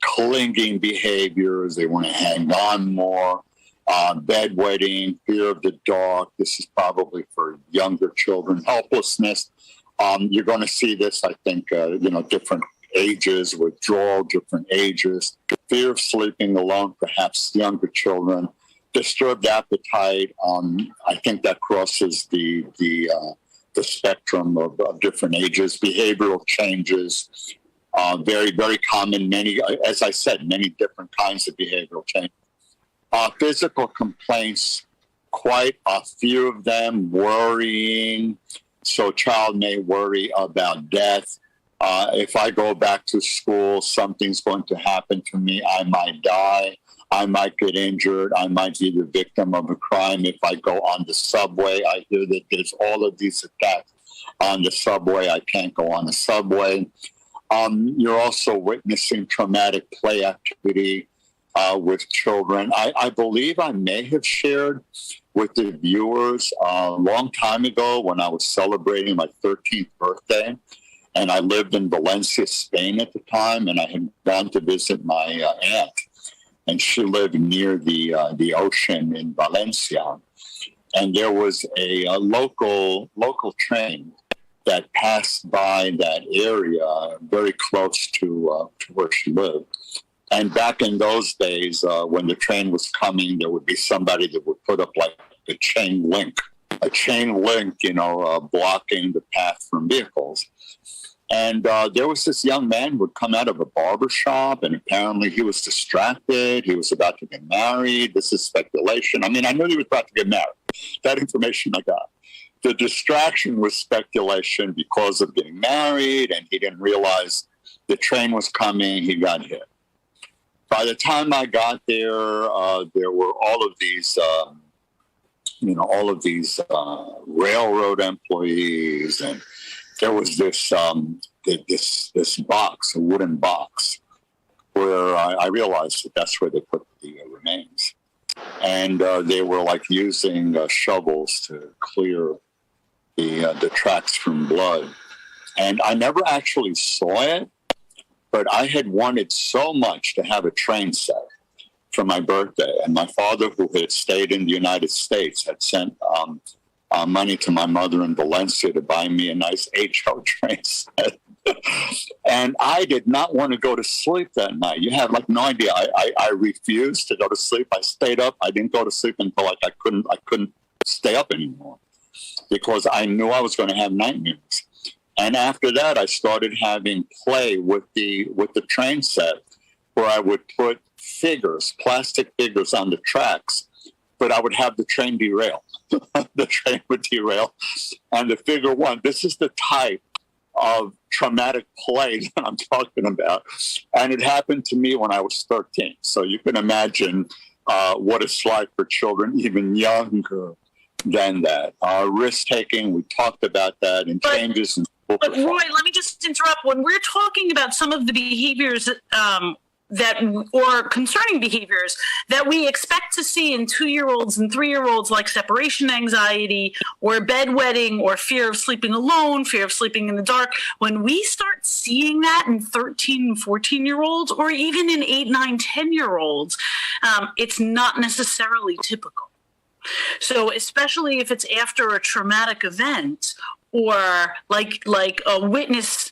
clinging behaviors. They want to hang on more, bedwetting, fear of the dark. This is probably for younger children, helplessness. You're going to see this, I think, different ages, withdrawal, different ages, fear of sleeping alone, perhaps younger children, disturbed appetite. I think that crosses the spectrum of different ages, behavioral changes, very, very common, many, as I said, many different kinds of behavioral changes. Physical complaints, quite a few of them, worrying. So a child may worry about death. If I go back to school, something's going to happen to me. I might die. I might get injured. I might be the victim of a crime. If I go on the subway, I hear that there's all of these attacks on the subway. I can't go on the subway. You're also witnessing traumatic play activity with children. I believe I may have shared with the viewers a long time ago when I was celebrating my 13th birthday, and I lived in Valencia, Spain at the time, and I had gone to visit my aunt, and she lived near the ocean in Valencia, and there was a local train that passed by that area very close to where she lived. And back in those days, when the train was coming, there would be somebody that would put up like a chain link, blocking the path from vehicles. And there was this young man who would come out of a barber shop, and apparently he was distracted. He was about to get married. This is speculation. I mean, I knew he was about to get married. That information I got. The distraction was speculation because of getting married, and he didn't realize The train was coming. He got hit. By the time I got there, there were all of these, railroad employees, and there was this box, a wooden box, where I realized that that's where they put the remains. And they were like using shovels to clear the tracks from blood. And I never actually saw it, but I had wanted so much to have a train set for my birthday. And my father, who had stayed in the United States, had sent money to my mother in Valencia to buy me a nice HO train set. And I did not want to go to sleep that night. You have like no idea. I refused to go to sleep. I stayed up. I didn't go to sleep until like I couldn't stay up anymore because I knew I was going to have nightmares. And after that, I started having play with the train set, where I would put figures, plastic figures, on the tracks, but I would have the train derail. The train would derail, and the figure one. This is the type of traumatic play that I'm talking about. And it happened to me when I was 13. So you can imagine what it's like for children even younger than that. Risk-taking, we talked about that, and changes in school.
But Roy, let me just interrupt. When we're talking about some of the behaviors or concerning behaviors that we expect to see in 2-year-olds and 3-year-olds, like separation anxiety or bedwetting or fear of sleeping alone, fear of sleeping in the dark, when we start seeing that in 13 and 14-year-olds or even in 8, 9, 10-year-olds, it's not necessarily typical. So especially if it's after a traumatic event or like a witness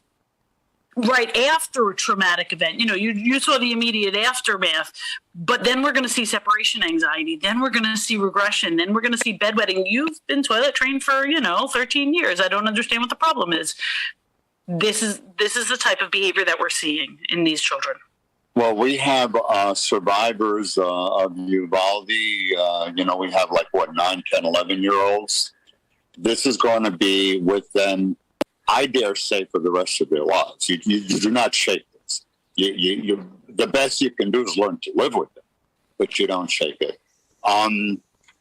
right after a traumatic event, you saw the immediate aftermath, but then we're going to see separation anxiety. Then we're going to see regression. Then we're going to see bedwetting. You've been toilet trained for, 13 years. I don't understand what the problem is. This is the type of behavior that we're seeing in these children.
Well, we have survivors of Uvalde. We have 9, 10, 11-year-olds. This is going to be with them, I dare say, for the rest of their lives. You do not shake this. The best you can do is learn to live with it, but you don't shake it.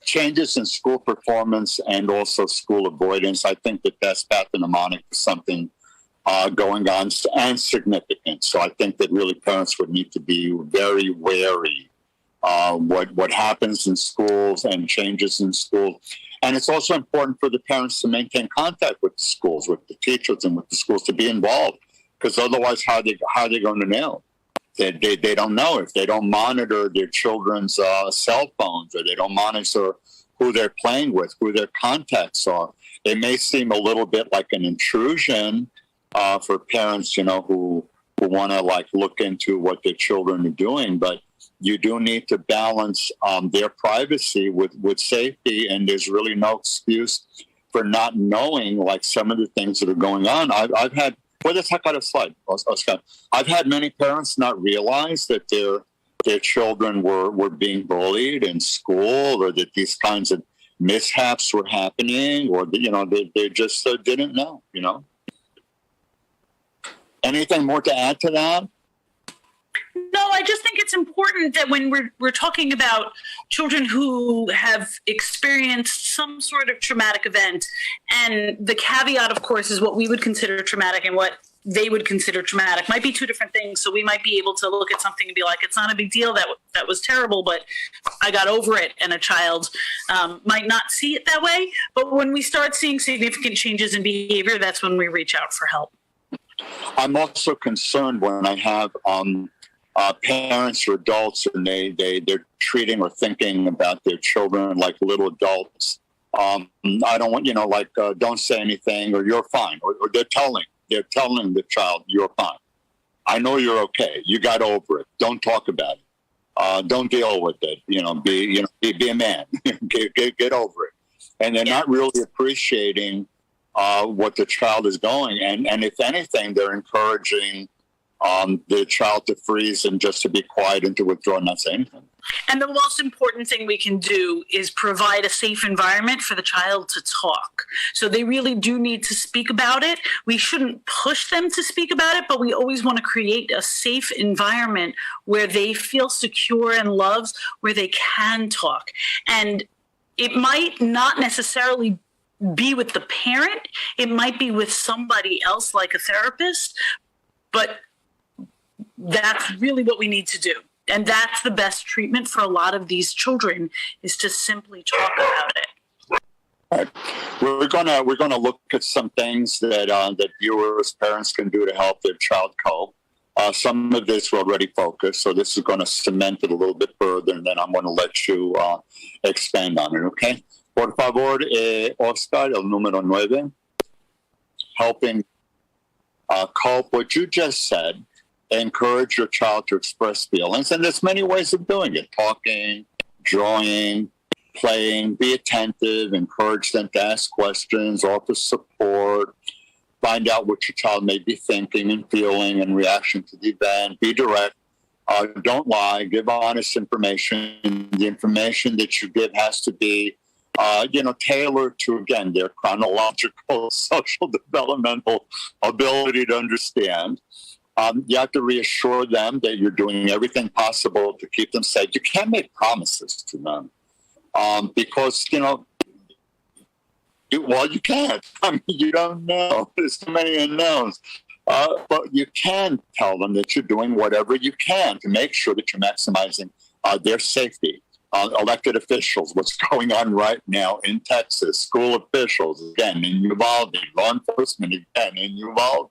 Changes in school performance and also school avoidance, I think that's pathognomonic to something going on and significant. So I think that really parents would need to be very wary what happens in schools and changes in schools. And it's also important for the parents to maintain contact with the schools, with the teachers, and with the schools, to be involved, because otherwise, how are they going to know? They don't know if they don't monitor their children's cell phones, or they don't monitor who they're playing with, who their contacts are. It may seem a little bit like an intrusion for parents, who want to look into what their children are doing, but you do need to balance their privacy with safety, and there's really no excuse for not knowing some of the things that are going on. I've had, let's talk about a slide, Oscar. I've had many parents not realize that their children were being bullied in school, or that these kinds of mishaps were happening, or they just didn't know. Anything more to add to that?
No, I just think it's important that when we're talking about children who have experienced some sort of traumatic event, and the caveat, of course, is what we would consider traumatic and what they would consider traumatic might be two different things. So we might be able to look at something and be like, it's not a big deal, that was terrible, but I got over it. And a child might not see it that way. But when we start seeing significant changes in behavior, that's when we reach out for help.
I'm also concerned when I have parents or adults, and they're treating or thinking about their children like little adults. I don't want, don't say anything, or you're fine, or they're telling the child, you're fine. I know you're okay. You got over it. Don't talk about it. Don't deal with it. Be a man. get over it. And they're not really appreciating what the child is going. And if anything, they're encouraging the child to freeze and just to be quiet and to withdraw and not say anything.
And the most important thing we can do is provide a safe environment for the child to talk. So they really do need to speak about it. We shouldn't push them to speak about it, but we always want to create a safe environment where they feel secure and loved, where they can talk. And it might not necessarily be with the parent. It might be with somebody else like a therapist, but that's really what we need to do. And that's the best treatment for a lot of these children, is to simply talk about it.
Right. We're gonna look at some things that that viewers, parents can do to help their child cope. Some of this we already focused, so this is going to cement it a little bit further, and then I'm going to let you expand on it. Okay. Por favor, Oscar, el número 9, helping cope. What you just said. Encourage your child to express feelings. And there's many ways of doing it. Talking, drawing, playing, be attentive, encourage them to ask questions, offer support, find out what your child may be thinking and feeling in reaction to the event. Be direct. Don't lie. Give honest information. The information that you give has to be, tailored to, again, their chronological, social, developmental ability to understand. You have to reassure them that you're doing everything possible to keep them safe. You can't make promises to them because, you can't. I mean, you don't know. There's too many unknowns. But you can tell them that you're doing whatever you can to make sure that you're maximizing their safety. Elected officials, what's going on right now in Texas, school officials, again, in Uvalde, law enforcement, again, in Uvalde.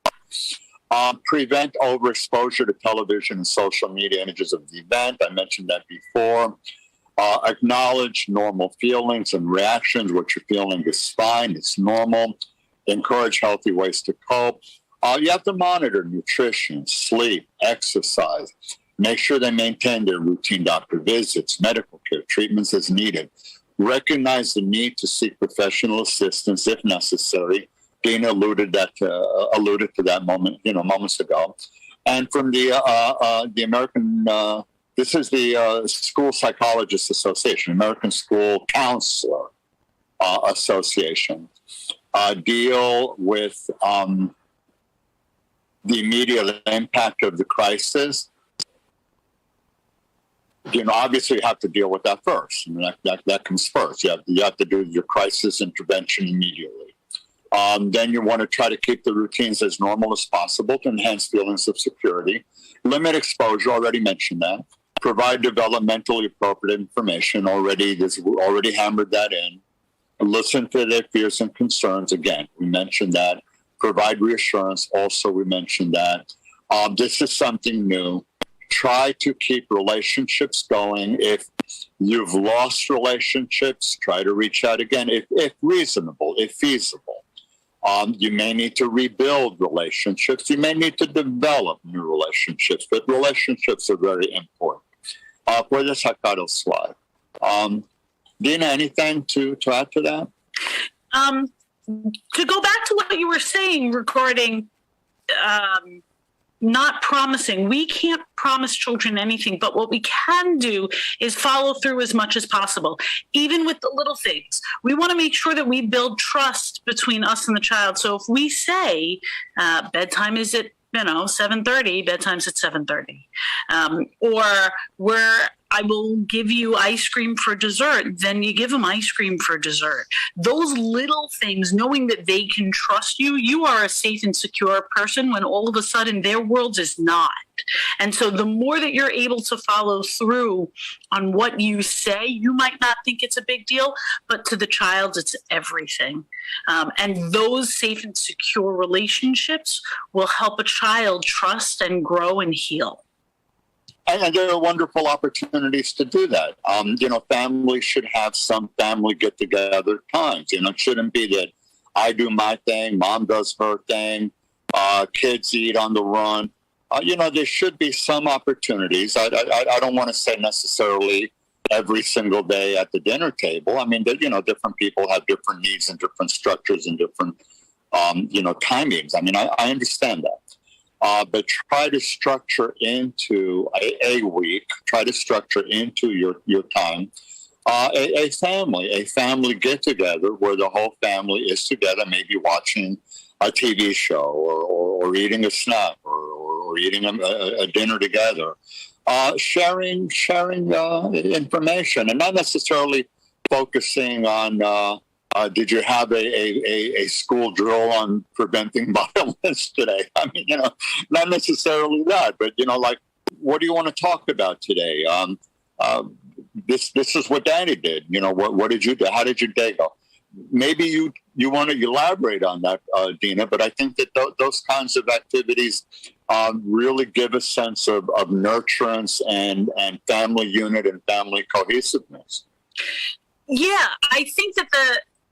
Prevent overexposure to television and social media images of the event. I mentioned that before. Acknowledge normal feelings and reactions. What you're feeling is fine. It's normal. Encourage healthy ways to cope. You have to monitor nutrition, sleep, exercise. Make sure they maintain their routine doctor visits, medical care, treatments as needed. Recognize the need to seek professional assistance if necessary. Dina alluded to that moments ago. And from the American, this is the School Psychologists Association, American School Counselor Association, deal with the immediate impact of the crisis. Obviously you have to deal with that first. I mean, that comes first. You have to do your crisis intervention immediately. Then you want to try to keep the routines as normal as possible to enhance feelings of security. Limit exposure, already mentioned that. Provide developmentally appropriate information, already hammered that in. Listen to their fears and concerns, again, we mentioned that. Provide reassurance, also we mentioned that. This is something new. Try to keep relationships going. If you've lost relationships, try to reach out again, if reasonable, if feasible. You may need to rebuild relationships. You may need to develop new relationships, but relationships are very important. Puedes sacar el slide. Dina, anything to add to that?
To go back to what you were saying regarding not promising. We can't promise children anything, but what we can do is follow through as much as possible, even with the little things. We want to make sure that we build trust between us and the child. So if we say bedtime is at 7:30, bedtime's at 7:30, or I will give you ice cream for dessert, then you give them ice cream for dessert. Those little things, knowing that they can trust you, you are a safe and secure person when all of a sudden their world is not. And so the more that you're able to follow through on what you say, you might not think it's a big deal, but to the child, it's everything. And those safe and secure relationships will help a child trust and grow and heal.
And there are wonderful opportunities to do that. Families should have some family get-together times. It shouldn't be that I do my thing, mom does her thing, kids eat on the run. There should be some opportunities. I don't want to say necessarily every single day at the dinner table. I mean, different people have different needs and different structures and different, timings. I mean, I understand that. but try to structure into a week, try to structure into your time a family get-together where the whole family is together, maybe watching a TV show or eating a snack or eating a dinner together, sharing information, and not necessarily focusing on did you have a school drill on preventing violence today? I mean, not necessarily that, but like, what do you want to talk about today? This is what Daddy did. What did you do? How did your day go? Maybe you want to elaborate on that, Dina, but I think that those kinds of activities really give a sense of nurturance and family unit and family cohesiveness.
Yeah, I think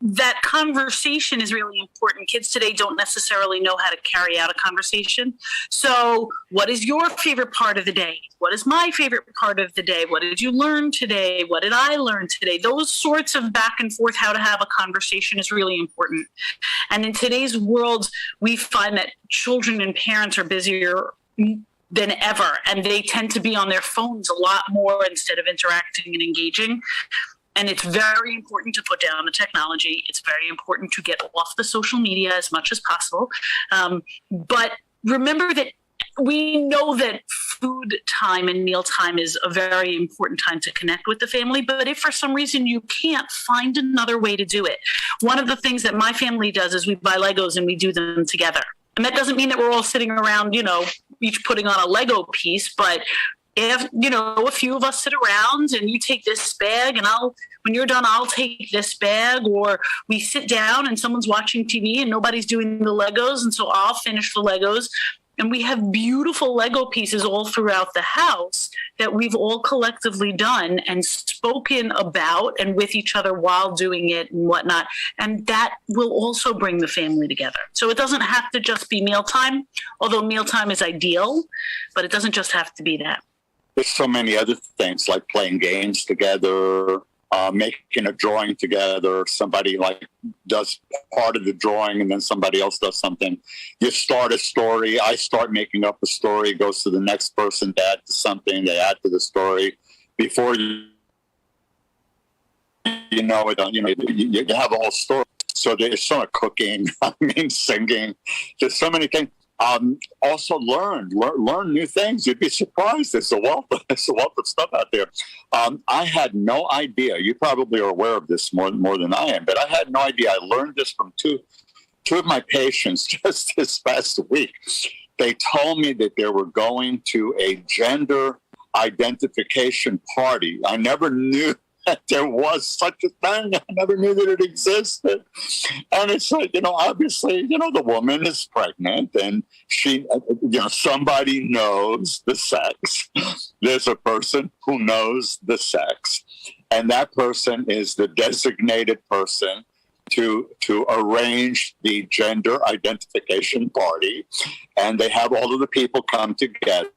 that conversation is really important. Kids today don't necessarily know how to carry out a conversation. So what is your favorite part of the day? What is my favorite part of the day? What did you learn today? What did I learn today? Those sorts of back and forth, how to have a conversation is really important. And in today's world, we find that children and parents are busier than ever, and they tend to be on their phones a lot more instead of interacting and engaging. And it's very important to put down the technology. It's very important to get off the social media as much as possible. But remember that we know that food time and meal time is a very important time to connect with the family. But if for some reason you can't, find another way to do it. One of the things that my family does is we buy Legos and we do them together. And that doesn't mean that we're all sitting around, each putting on a Lego piece, but if, a few of us sit around and you take this bag and when you're done, I'll take this bag, or we sit down and someone's watching TV and nobody's doing the Legos. And so I'll finish the Legos, and we have beautiful Lego pieces all throughout the house that we've all collectively done and spoken about and with each other while doing it and whatnot. And that will also bring the family together. So it doesn't have to just be mealtime, although mealtime is ideal, but it doesn't just have to be that.
There's so many other things like playing games together, making a drawing together. Somebody does part of the drawing and then somebody else does something. You start a story. I start making up a story. It goes to the next person to add to something. They add to the story. Before you know it, you have a whole story. So there's so much cooking, singing. There's so many things. Also learn new things. You'd be surprised. There's a wealth of stuff out there. I had no idea. You probably are aware of this more than I am, but I had no idea. I learned this from two of my patients just this past week. They told me that they were going to a gender identification party. I never knew that there was such a thing. I never knew that it existed. And it's like, obviously, the woman is pregnant and she, somebody knows the sex. There's a person who knows the sex, and that person is the designated person to arrange the gender identification party. And they have all of the people come together.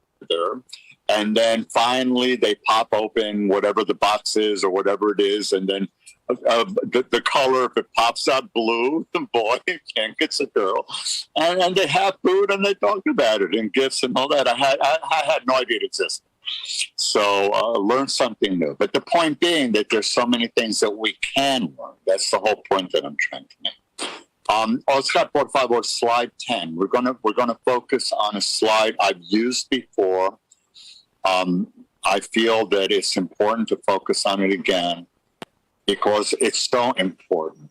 And then finally they pop open whatever the box is or whatever it is. And then the color, if it pops out blue, the boy, can't get a girl. And they have food and they talk about it and gifts and all that. I had no idea it existed. So learn something new. But the point being that there's so many things that we can learn. That's the whole point that I'm trying to make. Scott, por favor, slide 10. We're gonna focus on a slide I've used before. I feel that it's important to focus on it again because it's so important.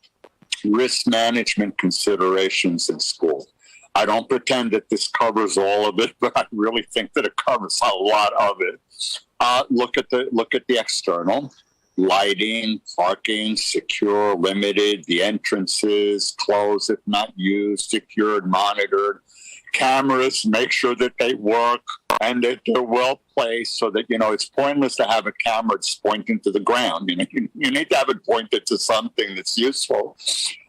Risk management considerations in school. I don't pretend that this covers all of it, but I really think that it covers a lot of it. Look at the external. Lighting, parking, secure, limited, the entrances, closed if not used, secured, monitored. Cameras, make sure that they work and that they're well placed so that, it's pointless to have a camera that's pointing to the ground. You need to have it pointed to something that's useful.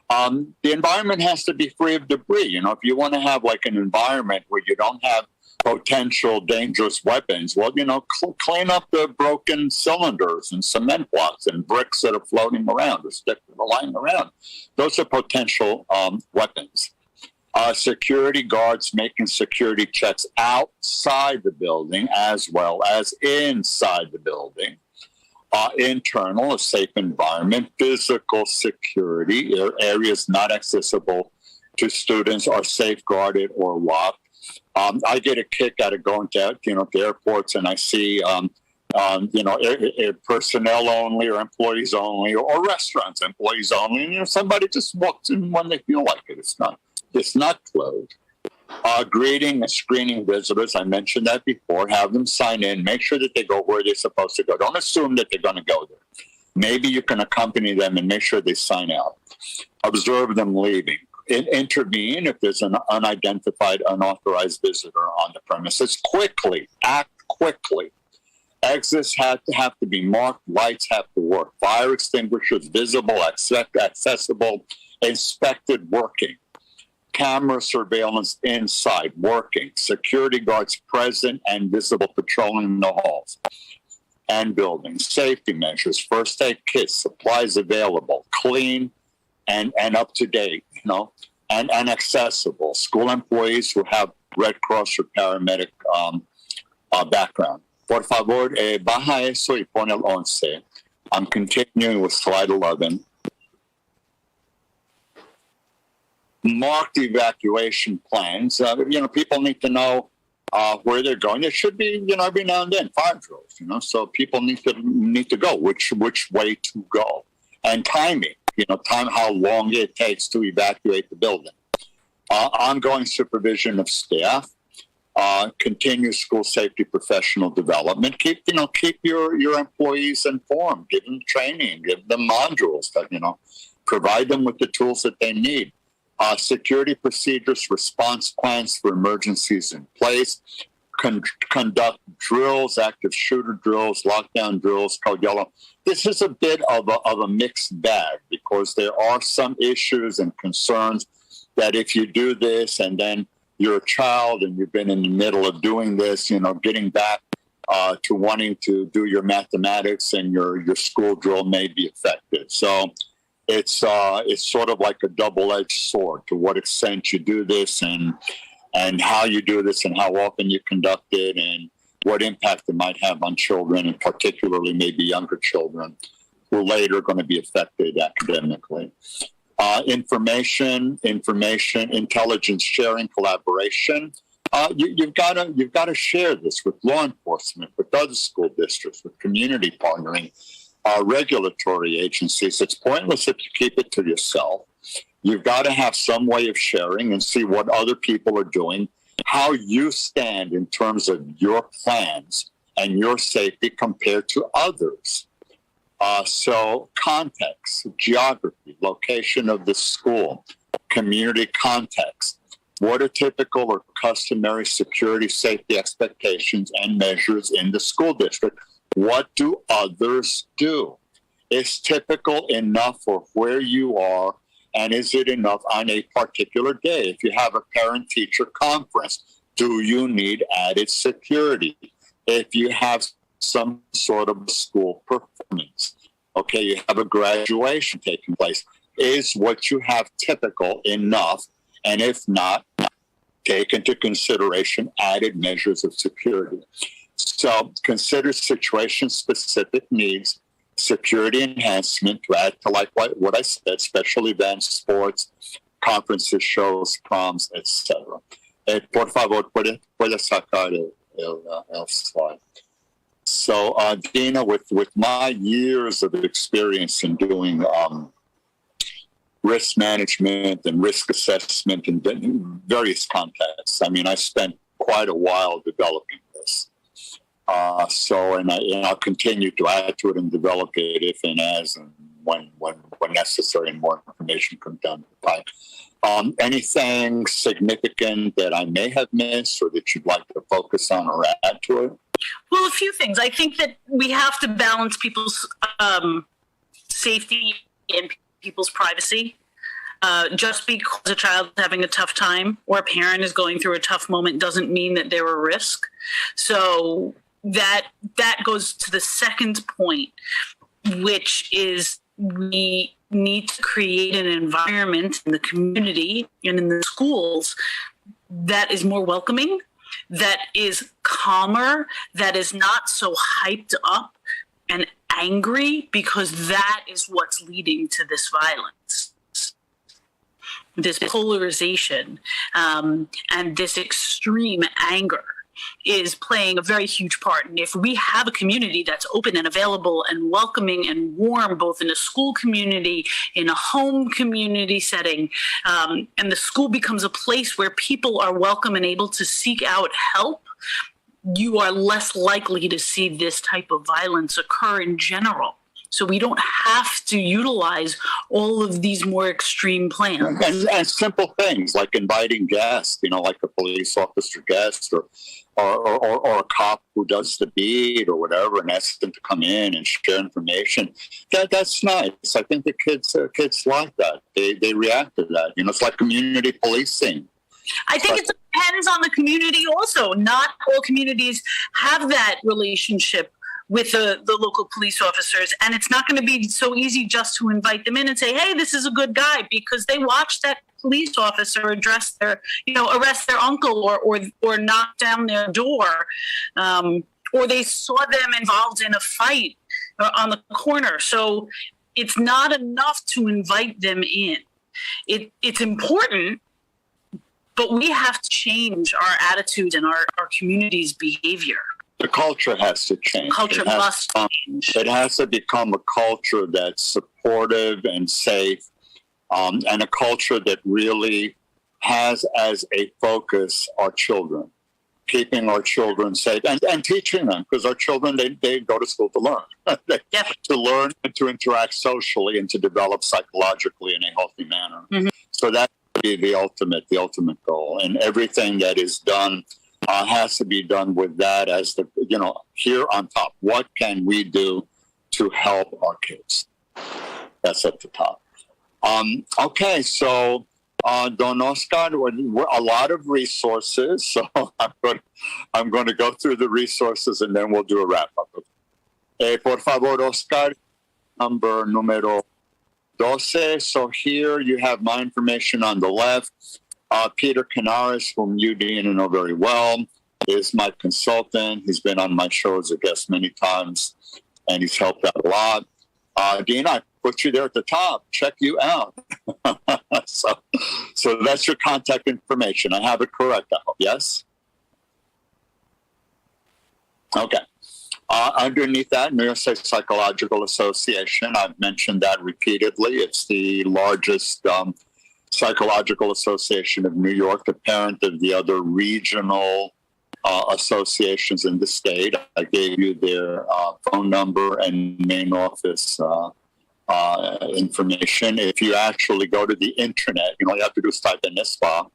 The environment has to be free of debris. If you want to have an environment where you don't have potential dangerous weapons, well, clean up the broken cylinders and cement blocks and bricks that are floating around or sticks that are lying around. Those are potential weapons. Security guards making security checks outside the building as well as inside the building. Internal, a safe environment, physical security, areas not accessible to students are safeguarded or locked. I get a kick out of going to airports and I see personnel only or employees only or restaurants employees only, and somebody just walks in when they feel like it. It's not closed. Greeting and screening visitors, I mentioned that before. Have them sign in. Make sure that they go where they're supposed to go. Don't assume that they're going to go there. Maybe you can accompany them and make sure they sign out. Observe them leaving. Intervene if there's an unidentified, unauthorized visitor on the premises. Quickly. Act quickly. Exits have to be marked. Lights have to work. Fire extinguishers visible, accessible, inspected, working. Camera surveillance inside, working. Security guards present and visible patrolling the halls and buildings. Safety measures, first aid kits, supplies available, clean and up to date, and accessible. School employees who have Red Cross or paramedic background. Por favor, baja eso y pon el 11. I'm continuing with slide 11. Marked evacuation plans. People need to know where they're going. There should be, every now and then fire drills. So people need to go. Which way to go, and timing. Time how long it takes to evacuate the building. Ongoing supervision of staff. Continue school safety professional development. Keep your employees informed. Give them training. Give them modules. Provide them with the tools that they need. Security procedures, response plans for emergencies in place, conduct drills, active shooter drills, lockdown drills, code yellow. This is a bit of a mixed bag because there are some issues and concerns that if you do this and then you're a child and you've been in the middle of doing this, getting back to wanting to do your mathematics and your school drill may be affected. So it's sort of like a double-edged sword to what extent you do this and how you do this and how often you conduct it and what impact it might have on children, and particularly maybe younger children who later are going to be affected academically. Information, intelligence sharing, collaboration. You've got to share this with law enforcement, with other school districts, with community partnering. Regulatory agencies. It's pointless if you keep it to yourself. You've got to have some way of sharing and see what other people are doing, how you stand in terms of your plans and your safety compared to others. So context, geography, location of the school, community context. What are typical or customary security safety expectations and measures in the school district? What do others do? Is typical enough for where you are, and is it enough on a particular day? If you have a parent-teacher conference, do you need added security? If you have some sort of school performance, you have a graduation taking place, is what you have typical enough? And if not, take into consideration added measures of security. So consider situation-specific needs, security enhancement to add to like what I said, special events, sports, conferences, shows, proms, etc. Por favor, puede sacar el slide. So, Dina, with my years of experience in doing risk management and risk assessment in various contexts, I spent quite a while developing this. And I'll continue to add to it and develop it if and as and when necessary and more information comes down the pipe. Anything significant that I may have missed or that you'd like to focus on or add to it?
Well, a few things. I think that we have to balance people's safety and people's privacy. Just because a child is having a tough time or a parent is going through a tough moment doesn't mean that they're a risk. So that goes to the second point, which is we need to create an environment in the community and in the schools that is more welcoming, that is calmer, that is not so hyped up and angry, because that is what's leading to this violence, this polarization, and this extreme anger is playing a very huge part. And if we have a community that's open and available and welcoming and warm, both in a school community, in a home community setting, and the school becomes a place where people are welcome and able to seek out help, you are less likely to see this type of violence occur in general. So we don't have to utilize all of these more extreme plans.
And simple things like inviting guests, like a police officer guest or a cop who does the beat or whatever, and ask them to come in and share information. That's nice. I think the kids like that. They react to that. It's like community policing.
I think it depends on the community also. Not all communities have that relationship with the local police officers. And it's not going to be so easy just to invite them in and say, hey, this is a good guy, because they watched that police officer arrest their uncle or knock down their door, or they saw them involved in a fight on the corner. So it's not enough to invite them in. It's important, but we have to change our attitudes and our community's behavior.
The culture has to change.
Culture must change.
It has to become a culture that's supportive and safe, and a culture that really has as a focus our children, keeping our children safe and teaching them, because our children, they go to school to learn, to learn and to interact socially and to develop psychologically in a healthy manner. Mm-hmm. So that would be the ultimate goal. And everything that is done has to be done with that as here on top. What can we do to help our kids? That's at the top. Okay, so Don Oscar, a lot of resources. So I'm going to go through the resources and then we'll do a wrap up. Por favor, Oscar, numero 12. So here you have my information on the left. Peter Canaris, whom you, Dean, know very well, is my consultant. He's been on my show as a guest many times, and he's helped out a lot. Dean, I put you there at the top. Check you out. So that's your contact information. I have it correct, I hope. Yes? Okay. Underneath that, New York State Psychological Association. I've mentioned that repeatedly. It's the largest Psychological Association of New York, the parent of the other regional associations in the state. I gave you their phone number and main office information. If you actually go to the internet, all you have to do is type in NISPA.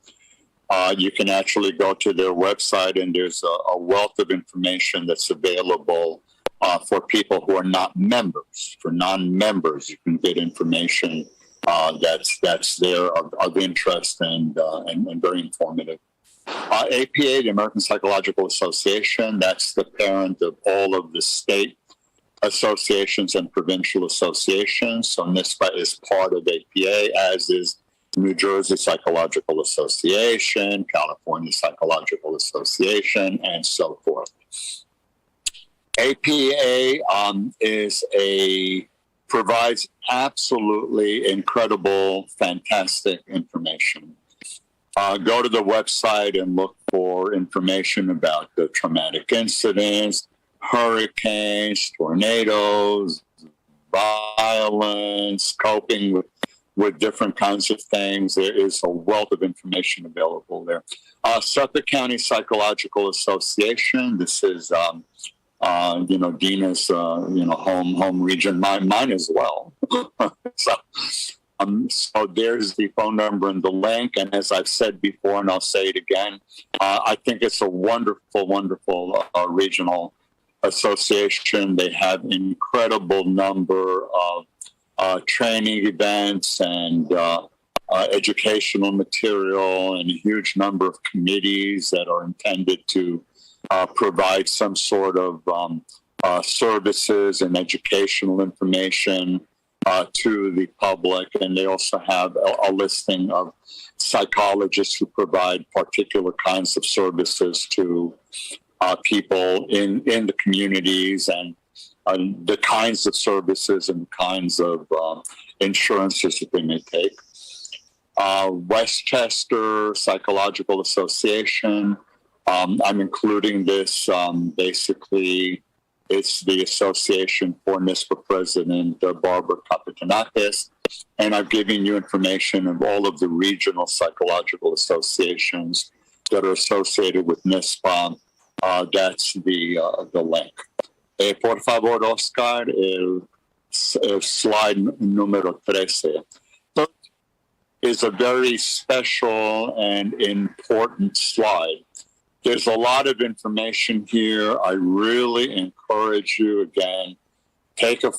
You can actually go to their website, and there's a wealth of information that's available for people who are not members. For non-members, you can get information that's there of interest and very informative. APA, the American Psychological Association, that's the parent of all of the state associations and provincial associations. So NISPA is part of APA, as is New Jersey Psychological Association, California Psychological Association, and so forth. APA provides absolutely incredible, fantastic information. Go to the website and look for information about the traumatic incidents, hurricanes, tornadoes, violence, coping with different kinds of things. There is a wealth of information available there. Suffolk County Psychological Association. This is Dina's, home region, mine as well. So there's the phone number and the link. And as I've said before, and I'll say it again, I think it's a wonderful, wonderful regional association. They have an incredible number of training events and educational material, and a huge number of committees that are intended to provide some sort of services and educational information to the public, and they also have a listing of psychologists who provide particular kinds of services to people in the communities, and the kinds of services and kinds of insurances that they may take. Westchester Psychological Association, I'm including this, basically it's the association for NISPA President Barbara Capitanakis, and I've given you information of all of the regional psychological associations that are associated with NISPA. That's the link. Por favor, Oscar, el slide número 13. So is a very special and important slide. There's a lot of information here. I really encourage you, again, take a